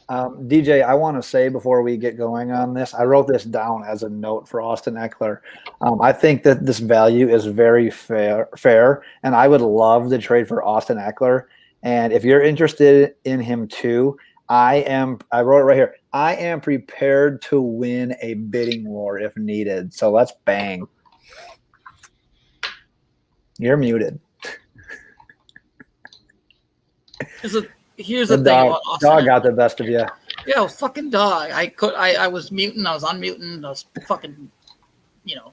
B: DJ, I want to say before we get going on this, I wrote this down as a note for Austin Ekeler. I think that this value is very fair, and I would love to trade for Austin Ekeler. And if you're interested in him too, I wrote it right here. I am prepared to win a bidding war if needed. So let's bang. You're muted.
A: Here's the thing about Austin.
B: Dog got the best of you.
A: Yeah, fucking dog. I was muting. I was unmuting. I was fucking,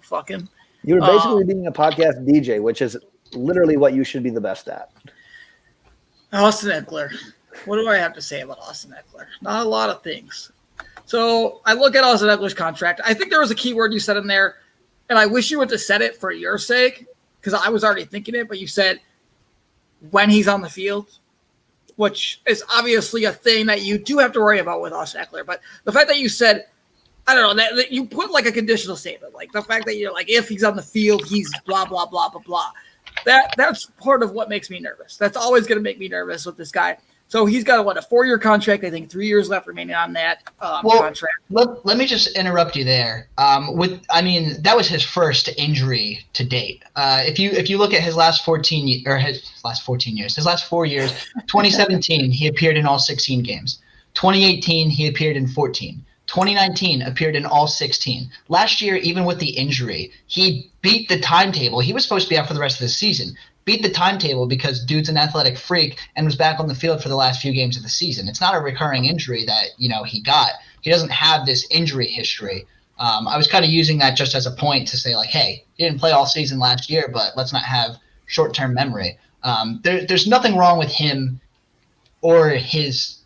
A: fucking.
B: You were basically being a podcast DJ, which is literally what you should be the best at.
A: Austin Ekeler. What do I have to say about Austin Ekeler? Not a lot of things. So I look at Austin Ekeler's contract. I think there was a key word you said in there, and I wish you would have said it for your sake because I was already thinking it, but you said when he's on the field, which is obviously a thing that you do have to worry about with Austin Ekeler. But the fact that you said, I don't know, that you put like a conditional statement, like the fact that you're like, if he's on the field, he's blah, blah, blah, blah, blah. That's part of what makes me nervous. That's always going to make me nervous with this guy. So he's got a 4-year contract. I think 3 years left remaining on that contract.
C: Let me just interrupt you there. That was his first injury to date. If you look at his last 4 years, 2017 he appeared in all 16 games. 2018 he appeared in 14. 2019 appeared in all 16. Last year, even with the injury, he beat the timetable. He was supposed to be out for the rest of the season. Beat the timetable because dude's an athletic freak and was back on the field for the last few games of the season. It's not a recurring injury that, he got. He doesn't have this injury history. I was kind of using that just as a point to say, like, hey, he didn't play all season last year, but let's not have short-term memory. There's nothing wrong with him or his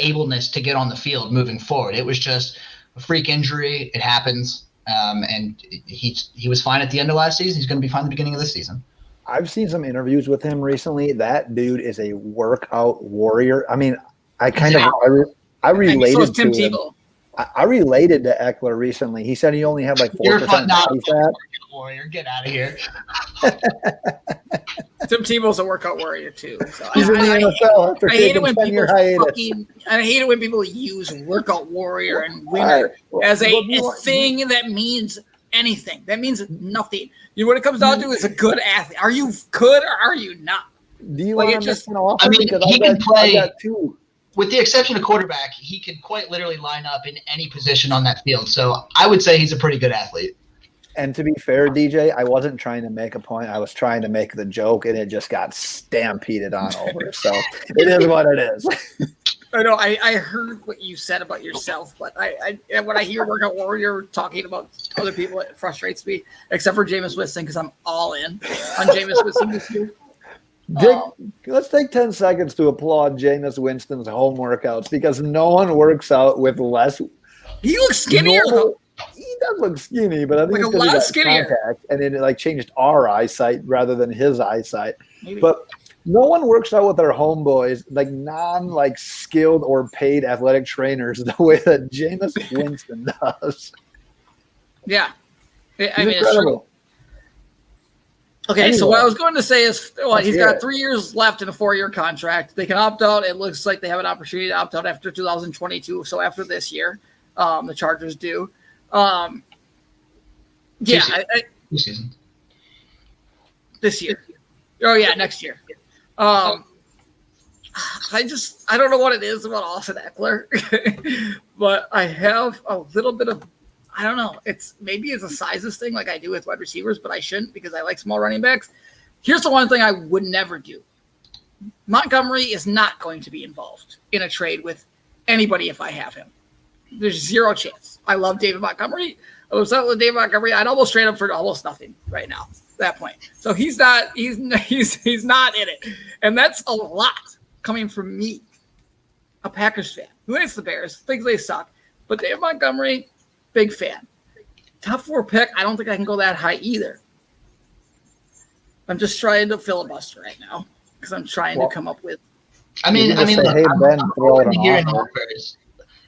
C: ableness to get on the field moving forward. It was just a freak injury. It happens. And he was fine at the end of last season. He's going to be fine at the beginning of this season.
B: I've seen some interviews with him recently. That dude is a workout warrior. I mean, I related to him. I related to Ekeler recently. He said he only had like 4% body fat.
C: Warrior, get out of here.
A: Tim Tebow's a workout warrior too. So
B: He's in the NFL after taking a 10-year hiatus.
A: I hate it when people use workout warrior and winner as a thing that means anything. That means nothing. What it comes down to is a good athlete. Are you good or are you not?
B: Do you want to just an offer?
C: I mean, he can play.
B: Too.
C: With the exception of quarterback, he could quite literally line up in any position on that field. So I would say he's a pretty good athlete.
B: And to be fair, DJ, I wasn't trying to make a point. I was trying to make the joke, and it just got stampeded on over. So it is what it is.
A: I know. I heard what you said about yourself, but when I hear workout warrior talking about other people, it frustrates me. Except for Jameis Winston, because I'm all in on Jameis Winston this year.
B: Let's take 10 seconds to applaud Jameis Winston's home workouts because no one works out with less.
A: He looks skinnier though.
B: He does look skinny, but I think
A: like
B: it's because he got
A: skinnier.
B: contact, and it changed our eyesight rather than his eyesight.
A: Maybe.
B: But no one works out with their homeboys, skilled or paid athletic trainers, the way that Jameis Winston does.
A: Yeah,
B: He's incredible.
A: Okay,
B: anyway,
A: so what I was going to say is, he's got 3 years left in a 4-year contract. They can opt out. It looks like they have an opportunity to opt out after 2022. So after this year, the Chargers do. This year. Oh yeah, next year. I don't know what it is about Austin Ekeler, but I have a little bit of, I don't know. Maybe it's a sizes thing like I do with wide receivers, but I shouldn't because I like small running backs. Here's the one thing I would never do. Montgomery is not going to be involved in a trade with anybody if I have him. There's zero chance. I love David Montgomery. I was upset with David Montgomery. I'd almost trade him for almost nothing right now at that point. So he's not in it. And that's a lot coming from me, a Packers fan who hates the Bears, thinks they suck, But David Montgomery, big fan. Top 4 pick, I don't think I can go that high either. I'm just trying to filibuster right now because I'm trying to come up with.
C: I mean, look,
B: hey,
C: I'm
B: Ben, throw
C: open
B: it
C: to
B: an
C: hearing
B: offer.
C: offers.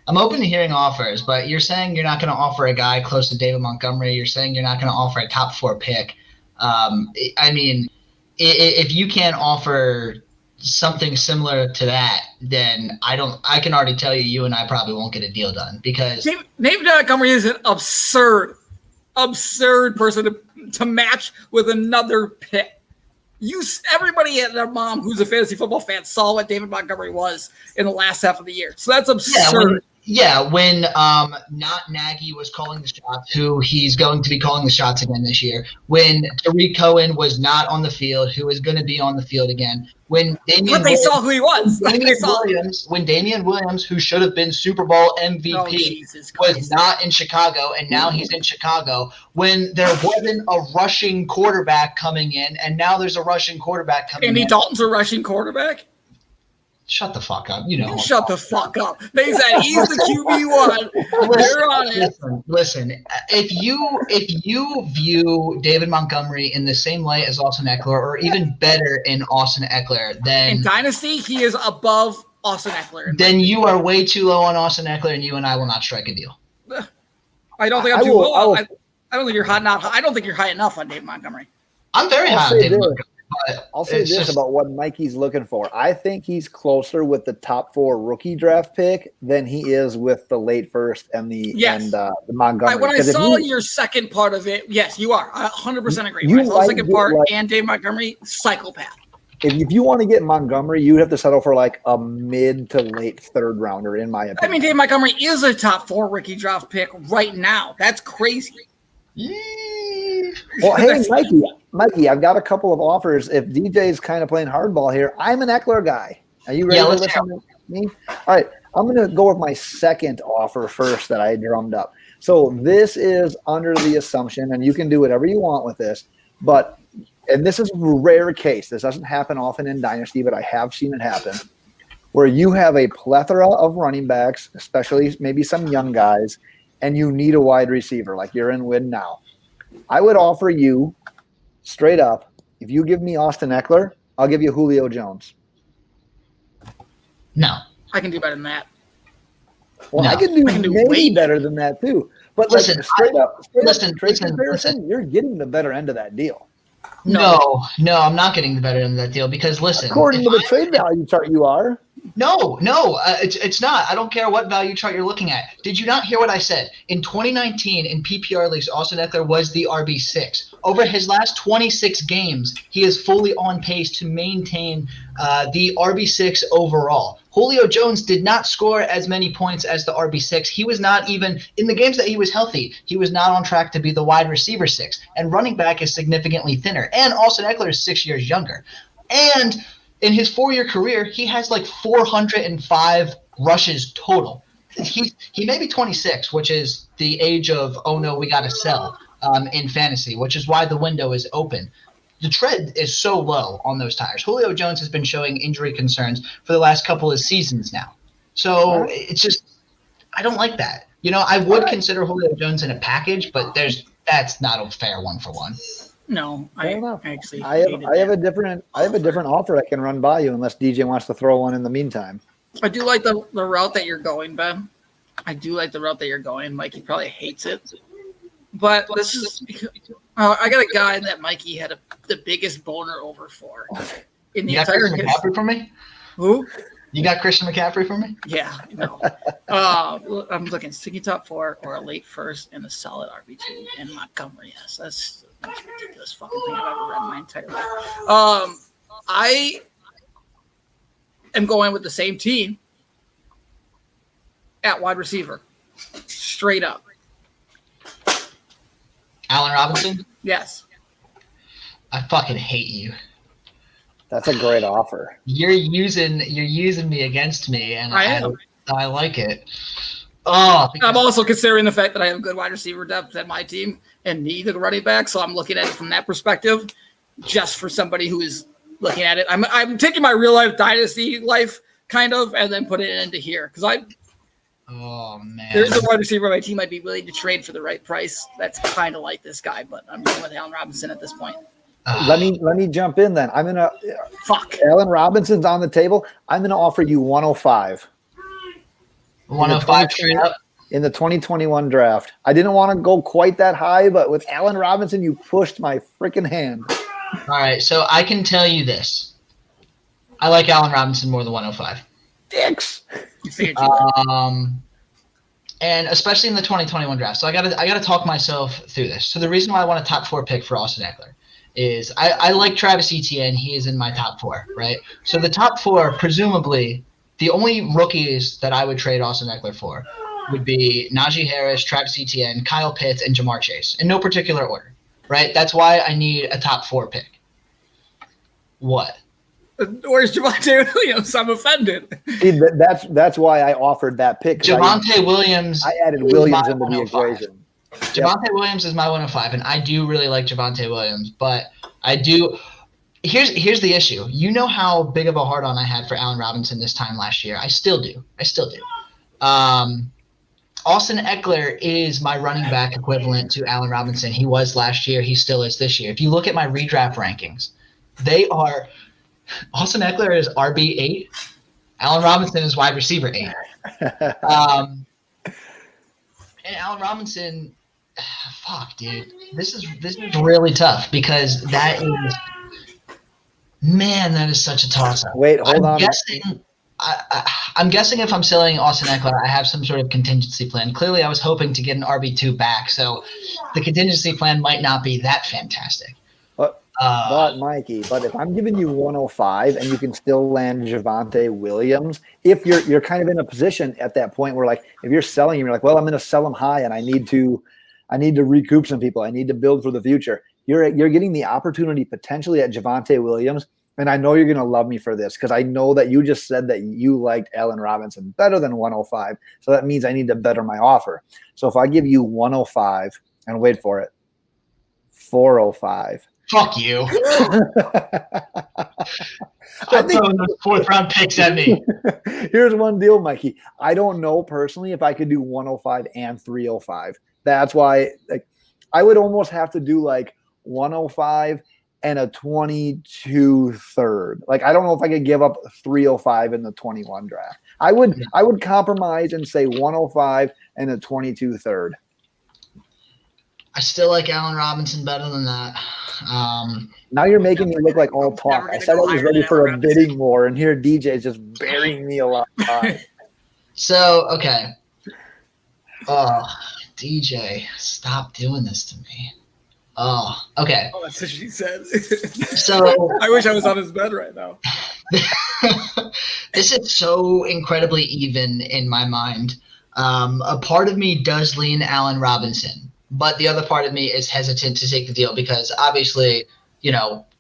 C: I'm open to hearing offers, but you're saying you're not going to offer a guy close to David Montgomery. You're saying you're not going to offer a top 4 pick. I mean, if you can't offer something similar to that, then I can already tell you and I probably won't get a deal done because
A: David Montgomery is an absurd person to match with another pick. Everybody and their mom who's a fantasy football fan saw what David Montgomery was in the last half of the year. So that's absurd.
C: When not Nagy was calling the shots, who he's going to be calling the shots again this year. When Tariq Cohen was not on the field, who is going to be on the field again. When
A: saw who he was.
C: When Damian Williams, who should have been Super Bowl MVP, was not in Chicago, and now he's in Chicago. When there wasn't a rushing quarterback coming in, and now there's a rushing quarterback coming in.
A: Andy Dalton's a rushing quarterback?
C: Shut the fuck up.
A: Shut the fuck up. They said he's the QB1. They're on it.
C: Listen. If you view David Montgomery in the same light as Austin Ekeler, or even better in Austin Ekeler, then
A: in Dynasty he is above Austin Ekeler.
C: Then you are way too low on Austin Ekeler, and you and I will not strike a deal.
A: I don't think I'm too low. I don't think you're hot. I don't think you're high enough on David Montgomery.
C: I'm very high on David Montgomery.
B: I'll say this about what Mikey's looking for. I think he's closer with the top 4 rookie draft pick than he is with the late first and the Montgomery.
A: When I saw your second part of it, yes, you are. I 100% agree. When I saw the second part and Dave Montgomery, psychopath.
B: If you want to get Montgomery, you have to settle for like a mid to late 3rd rounder, in my opinion.
A: I mean, Dave Montgomery is a top 4 rookie draft pick right now. That's crazy.
B: Well, hey, Mikey, I've got a couple of offers. If DJ's kind of playing hardball here, I'm an Ekeler guy. Are you ready to listen to me? All right, I'm going to go with my second offer first that I drummed up. So this is under the assumption, and you can do whatever you want with this, and this is a rare case. This doesn't happen often in Dynasty, but I have seen it happen, where you have a plethora of running backs, especially maybe some young guys, and you need a wide receiver like you're in win now. I would offer you straight up, if you give me Austin Ekeler, I'll give you Julio Jones.
C: No.
A: I can do better than that.
B: Well, no. I can do way better than that too. But listen, straight up, you're getting the better end of that deal.
C: No, I'm not getting the better end of that deal because listen.
B: According to the trade value chart, you are.
C: No, it's not. I don't care what value chart you're looking at. Did you not hear what I said? In 2019, in PPR leagues, Austin Ekeler was the RB6. Over his last 26 games, he is fully on pace to maintain the RB6 overall. Julio Jones did not score as many points as the RB6. He was not even – in the games that he was healthy, he was not on track to be the wide receiver 6. And running back is significantly thinner. And Austin Ekeler is 6 years younger. And – in his 4-year career, he has like 405 rushes total. He may be 26, which is the age of, oh no, we got to sell in fantasy, which is why the window is open. The tread is so low on those tires. Julio Jones has been showing injury concerns for the last couple of seasons now. So it's just, I don't like that. I would consider Julio Jones in a package, but that's not a fair 1-for-1.
A: No, I
B: have a different offer I can run by you unless DJ wants to throw one in the meantime.
A: I do like the route that you're going, Ben. I do like the route that you're going. Mikey probably hates it, but this is because I got a guy that Mikey had the biggest boner over for in the entire
C: Christian McCaffrey for me.
A: Who?
C: You got Christian McCaffrey for me?
A: Yeah, no. I'm looking sticky top 4 or a late first and a solid RB2 and Montgomery. Yes, that's ridiculous fucking thing I've ever read in my entire life. I am going with the same team at wide receiver. Straight up.
C: Allen Robinson?
A: Yes.
C: I fucking hate you.
B: That's a great offer.
C: You're using me against me, and I like it.
A: I'm also considering the fact that I have good wide receiver depth at my team and need a running back, so I'm looking at it from that perspective. Just for somebody who is looking at it, I'm taking my real life dynasty life kind of, and then putting it into here because
C: Oh man.
A: There's a wide receiver on my team I'd be willing to trade for the right price. That's kind of like this guy, but I'm going with Allen Robinson at this point.
B: Let me jump in then. I'm gonna Allen Robinson's on the table. I'm gonna offer you 105.
C: 105 straight up
B: in the 2021 draft. I didn't want to go quite that high, but with Allen Robinson, you pushed my freaking hand.
C: All right, so I can tell you this. I like Allen Robinson more than 105.
B: Dicks.
C: And especially in the 2021 draft. So I gotta talk myself through this. So the reason why I want a top 4 pick for Austin Ekeler is I like Travis Etienne. He is in my top 4, right? So the top 4, presumably, the only rookies that I would trade Austin Ekeler for would be Najee Harris, Travis Etienne, Kyle Pitts, and Jamar Chase, in no particular order, right? That's why I need a top 4 pick. What?
A: Where's Javonte Williams? I'm offended.
B: See, that's why I offered that pick.
C: Javonte Williams.
B: I added Williams into the equation.
C: Javonte Williams is my 105, and I do really like Javonte Williams, but I do. Here's the issue. You know how big of a hard-on I had for Allen Robinson this time last year. I still do. Austin Ekeler is my running back equivalent to Allen Robinson. He was last year. He still is this year. If you look at my redraft rankings, they are Austin Ekeler is RB8. Allen Robinson is wide receiver 8. And Allen Robinson, fuck, dude. This is really tough because that is such a toss-up.
B: Wait, hold on.
C: I'm guessing if I'm selling Austin Ekeler, I have some sort of contingency plan. Clearly, I was hoping to get an RB2 back, so the contingency plan might not be that fantastic.
B: But Mikey, if I'm giving you 105 and you can still land Javonte Williams, if you're kind of in a position at that point where, like, if you're selling him, you're like, well, I'm going to sell him high, and I need to recoup some people. I need to build for the future. You're getting the opportunity potentially at Javonte Williams. And I know you're going to love me for this because I know that you just said that you liked Allen Robinson better than 105. So that means I need to better my offer. So if I give you 105 and wait for it, 405.
C: Fuck you.
B: I think
C: those 4th-round picks at me.
B: Here's one deal, Mikey. I don't know personally if I could do 105 and 305. That's why I would almost have to do 105 and a 22 third. I don't know if I could give up 305 in the 21 draft. I would compromise and say 105 and a 22 third.
C: I still like Allen Robinson better than that.
B: Now you're making me look like all talk. I said I was ready for a bidding war, and here DJ is just burying me alive.
C: So, okay. Oh, DJ, stop doing this to me. Oh, okay.
A: Oh, that's what she said.
C: So
A: I wish I was on his bed right now.
C: This is so incredibly even in my mind. A part of me does lean Allen Robinson, but the other part of me is hesitant to take the deal because obviously,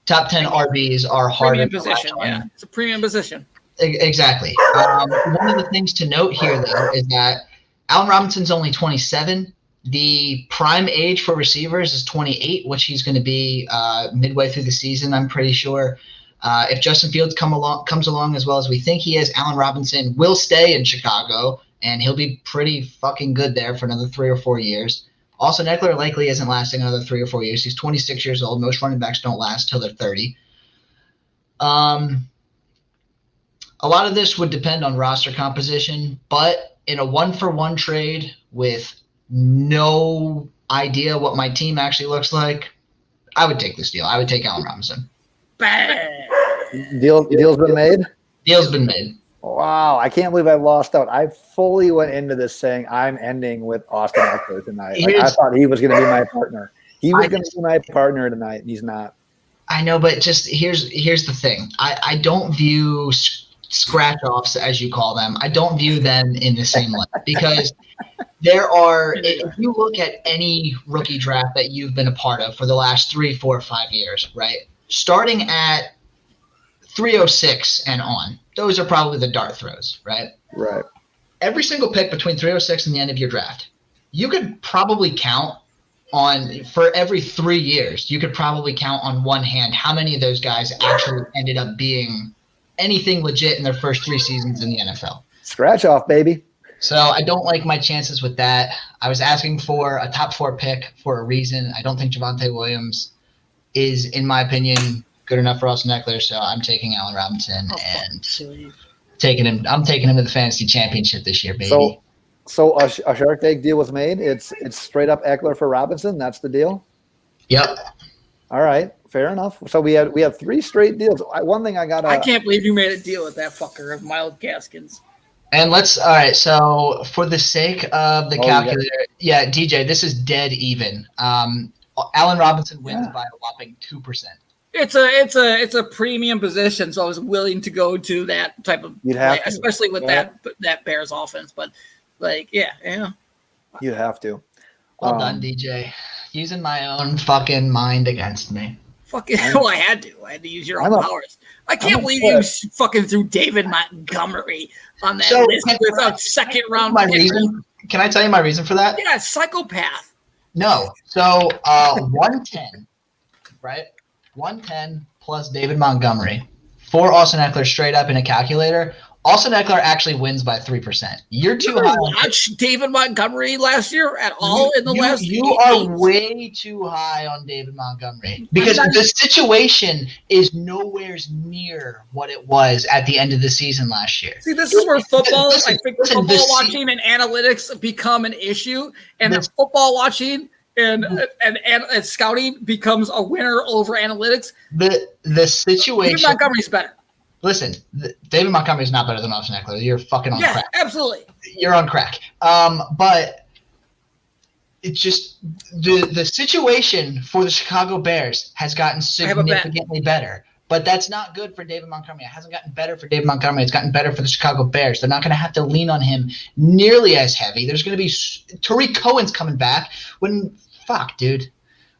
C: top 10 RBs are hard.
A: Premium position, yeah. It's a premium position.
C: Exactly. One of the things to note here, though, is that Allen Robinson's only 27. The prime age for receivers is 28, which he's going to be midway through the season, I'm pretty sure. If Justin Fields comes along as well as we think he is, Allen Robinson will stay in Chicago, and he'll be pretty fucking good there for another 3 or 4 years. Austin Ekeler likely isn't lasting another 3 or 4 years. He's 26 years old. Most running backs don't last till they're 30. A lot of this would depend on roster composition, but in a 1-for-1 trade with no idea what my team actually looks like, I would take this deal. I would take Allen Robinson.
A: Bang!
B: Deal's been made?
C: Deal's been made.
B: Wow, I can't believe I lost out. I fully went into this saying I'm ending with Austin Ekeler tonight. I thought he was going to be my partner. He was going to be my partner tonight, and he's not.
C: I know, but just here's the thing. I don't view scratch-offs, as you call them. I don't view them in the same light because there are – if you look at any rookie draft that you've been a part of for the last 3, 4, 5 years, right, starting at 306 and on, those are probably the dart throws, right?
B: Right.
C: Every single pick between 306 and the end of your draft, you could probably count on – for every 3 years, you could probably count on one hand how many of those guys actually ended up being anything legit in their first 3 seasons in the NFL.
B: Scratch off, baby.
C: So I don't like my chances with that. I was asking for a top 4 pick for a reason. I don't think Javonte Williams is, in my opinion, good enough for Austin Ekeler. So I'm taking Allen Robinson and taking him. I'm taking him to the fantasy championship this year, baby.
B: So a Shark Tank deal was made. It's straight up Ekeler for Robinson. That's the deal.
C: Yep.
B: All right, fair enough. So we have 3 straight deals. One thing I
A: can't believe you made a deal with that fucker of Myles Gaskins.
C: And all right, so for the sake of the calculator, DJ, this is dead even. Allen Robinson wins by a whopping 2%.
A: It's a premium position, so I was willing to go to that type of play, especially with that Bears offense. But
B: you'd have to.
C: Well done, DJ. Using my own fucking mind against me.
A: Well, I had to use your own powers. I can't believe you fucking threw David Montgomery on that list without second round.
C: Can I tell you my reason for that?
A: Yeah, psychopath.
C: No. So 110, right? 110 plus David Montgomery for Austin Ekeler straight up in a calculator. Austin Ekeler actually wins by 3%. You're too high.
A: Watch David Montgomery last year at all in the last.
C: You are way too high on David Montgomery because the situation is nowhere near what it was at the end of the season last year.
A: See, this is where football, I think football watching and analytics become an issue, and the football watching and scouting becomes a winner over analytics.
C: The situation.
A: David Montgomery's better.
C: Listen, David Montgomery is not better than Austin Ekeler. You're fucking on crack.
A: Yeah, absolutely.
C: You're on crack. But it's just the situation for the Chicago Bears has gotten significantly better. But that's not good for David Montgomery. It hasn't gotten better for David Montgomery. It's gotten better for the Chicago Bears. They're not going to have to lean on him nearly as heavy. There's going to be Tariq Cohen's coming back. Dude.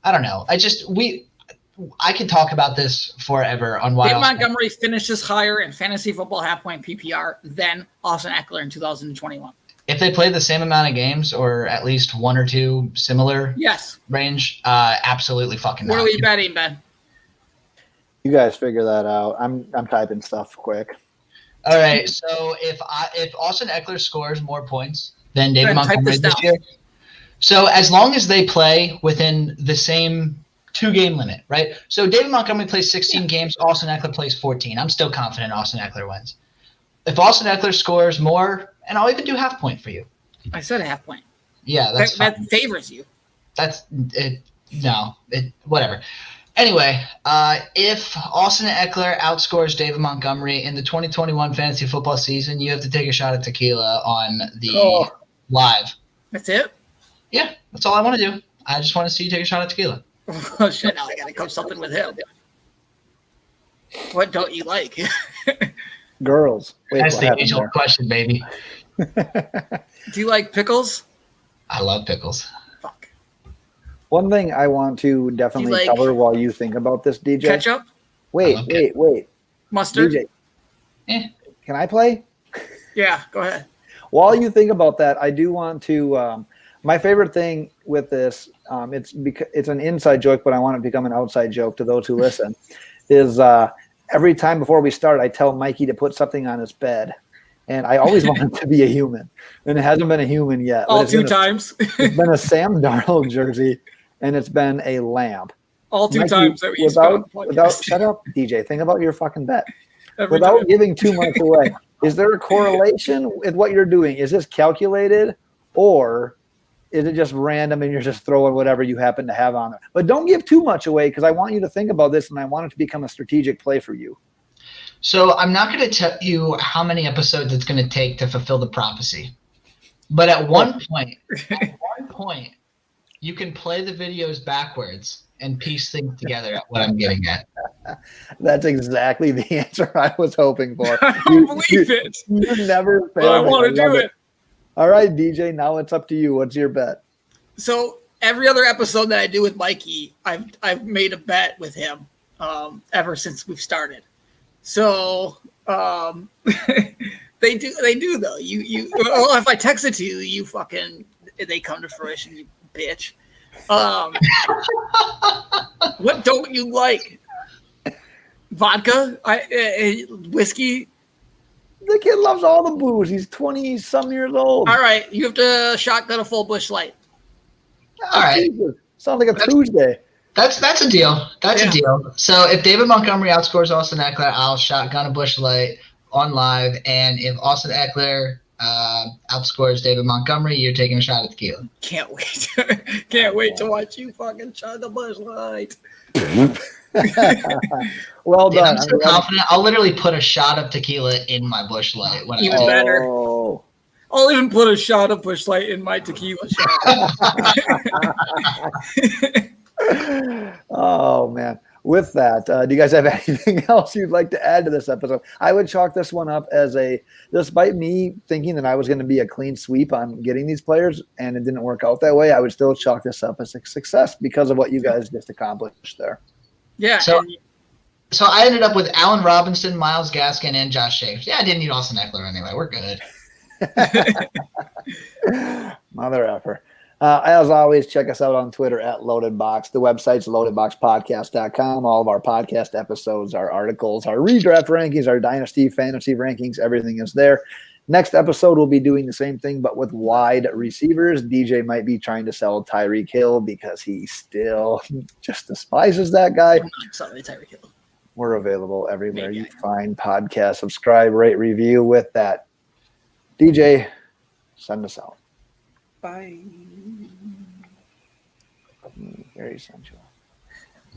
C: I don't know. I could talk about this forever on why
A: David Montgomery finishes higher in fantasy football half-point PPR than Austin Ekeler in 2021.
C: If they play the same amount of games or at least 1 or 2 similar range, absolutely fucking
A: What are we betting, Ben?
B: You guys figure that out. I'm typing stuff quick.
C: All right, so if Austin Ekeler scores more points than David Montgomery this year, so as long as they play within the same 2-game limit, right? So David Montgomery plays 16 games. Austin Ekeler plays 14. I'm still confident Austin Ekeler wins. If Austin Ekeler scores more, and I'll even do half point for you.
A: I said a half point.
C: Yeah,
A: that favors you.
C: That's it. No, whatever. Anyway, if Austin Ekeler outscores David Montgomery in the 2021 fantasy football season, you have to take a shot at tequila on the live.
A: That's it?
C: Yeah, that's all I want to do. I just want to see you take a shot at tequila.
A: Oh, shit, now I got to coach something with him. What don't you like?
B: Girls.
C: Wait, that's the age-old question, baby.
A: Do you like pickles?
C: I love pickles.
A: Fuck.
B: One thing I want to definitely cover while you think about this, DJ.
A: Ketchup?
B: Wait.
A: Mustard?
B: DJ. Can I play?
A: Yeah, go ahead.
B: While you think about that, I do want to my favorite thing with this, it's an inside joke, but I want it to become an outside joke to those who listen, is every time before we start, I tell Mikey to put something on his bed. And I always want it to be a human. And it hasn't been a human yet.
A: All 2 times.
B: It's been a Sam Darnold jersey, and it's been a lamp.
A: All 2 times that we
B: without shut up, DJ. Think about your fucking bet. Without giving too much away. Is there a correlation with what you're doing? Is this calculated, or is it just random and you're just throwing whatever you happen to have on there? But don't give too much away, because I want you to think about this, and I want it to become a strategic play for you.
C: So I'm not going to tell you how many episodes it's going to take to fulfill the prophecy. But at one point, you can play the videos backwards and piece things together at what I'm getting at.
B: That's exactly the answer I was hoping for.
A: I don't believe it.
B: You never fail.
A: I want to do it.
B: All right, DJ, now it's up to you. What's your bet?
A: So every other episode that I do with Mikey, I've made a bet with him ever since we've started. So they do though. You if I text it to you, they come to fruition, you bitch. What don't you like? Vodka, whiskey,
B: The kid loves all the booze. He's 20-some years old.
A: All right, you have to shotgun a full Busch Light.
C: All right.
B: Jesus. Sounds like a Tuesday.
C: That's a deal. That's
A: Yeah.
C: a deal. So if David Montgomery outscores Austin Ekeler, I'll shotgun a Busch Light on live. And if Austin Ekeler outscores David Montgomery, you're taking a shot at tequila.
A: Can't wait. Can't wait to watch you fucking chug a Busch Light.
B: Well
C: Dude,
B: done.
C: I'm so confident. I'll literally put a shot of tequila in my Busch Light. When
A: Even
C: I
A: better.
B: Oh.
A: I'll even put a shot of Busch Light in my tequila shot.
B: Oh, man. With that, do you guys have anything else you'd like to add to this episode? I would chalk this one up as despite me thinking that I was going to be a clean sweep on getting these players and it didn't work out that way, I would still chalk this up as a success because of what you guys just accomplished there.
A: Yeah.
C: So I ended up with Allen Robinson, Myles Gaskin, and Josh Jacobs. Yeah, I didn't need Austin Ekeler anyway. We're good.
B: Mother effer. As always, check us out on Twitter at LoadedBox. The website's loadedboxpodcast.com. All of our podcast episodes, our articles, our redraft rankings, our dynasty fantasy rankings, everything is there. Next episode, we'll be doing the same thing, but with wide receivers. DJ might be trying to sell Tyreek Hill because he still just despises that guy.
A: Sorry, Tyreek Hill.
B: We're available everywhere
A: Maybe
B: you find podcasts. Subscribe, rate, review. With that, DJ, send us out.
A: Bye.
B: Very sensual.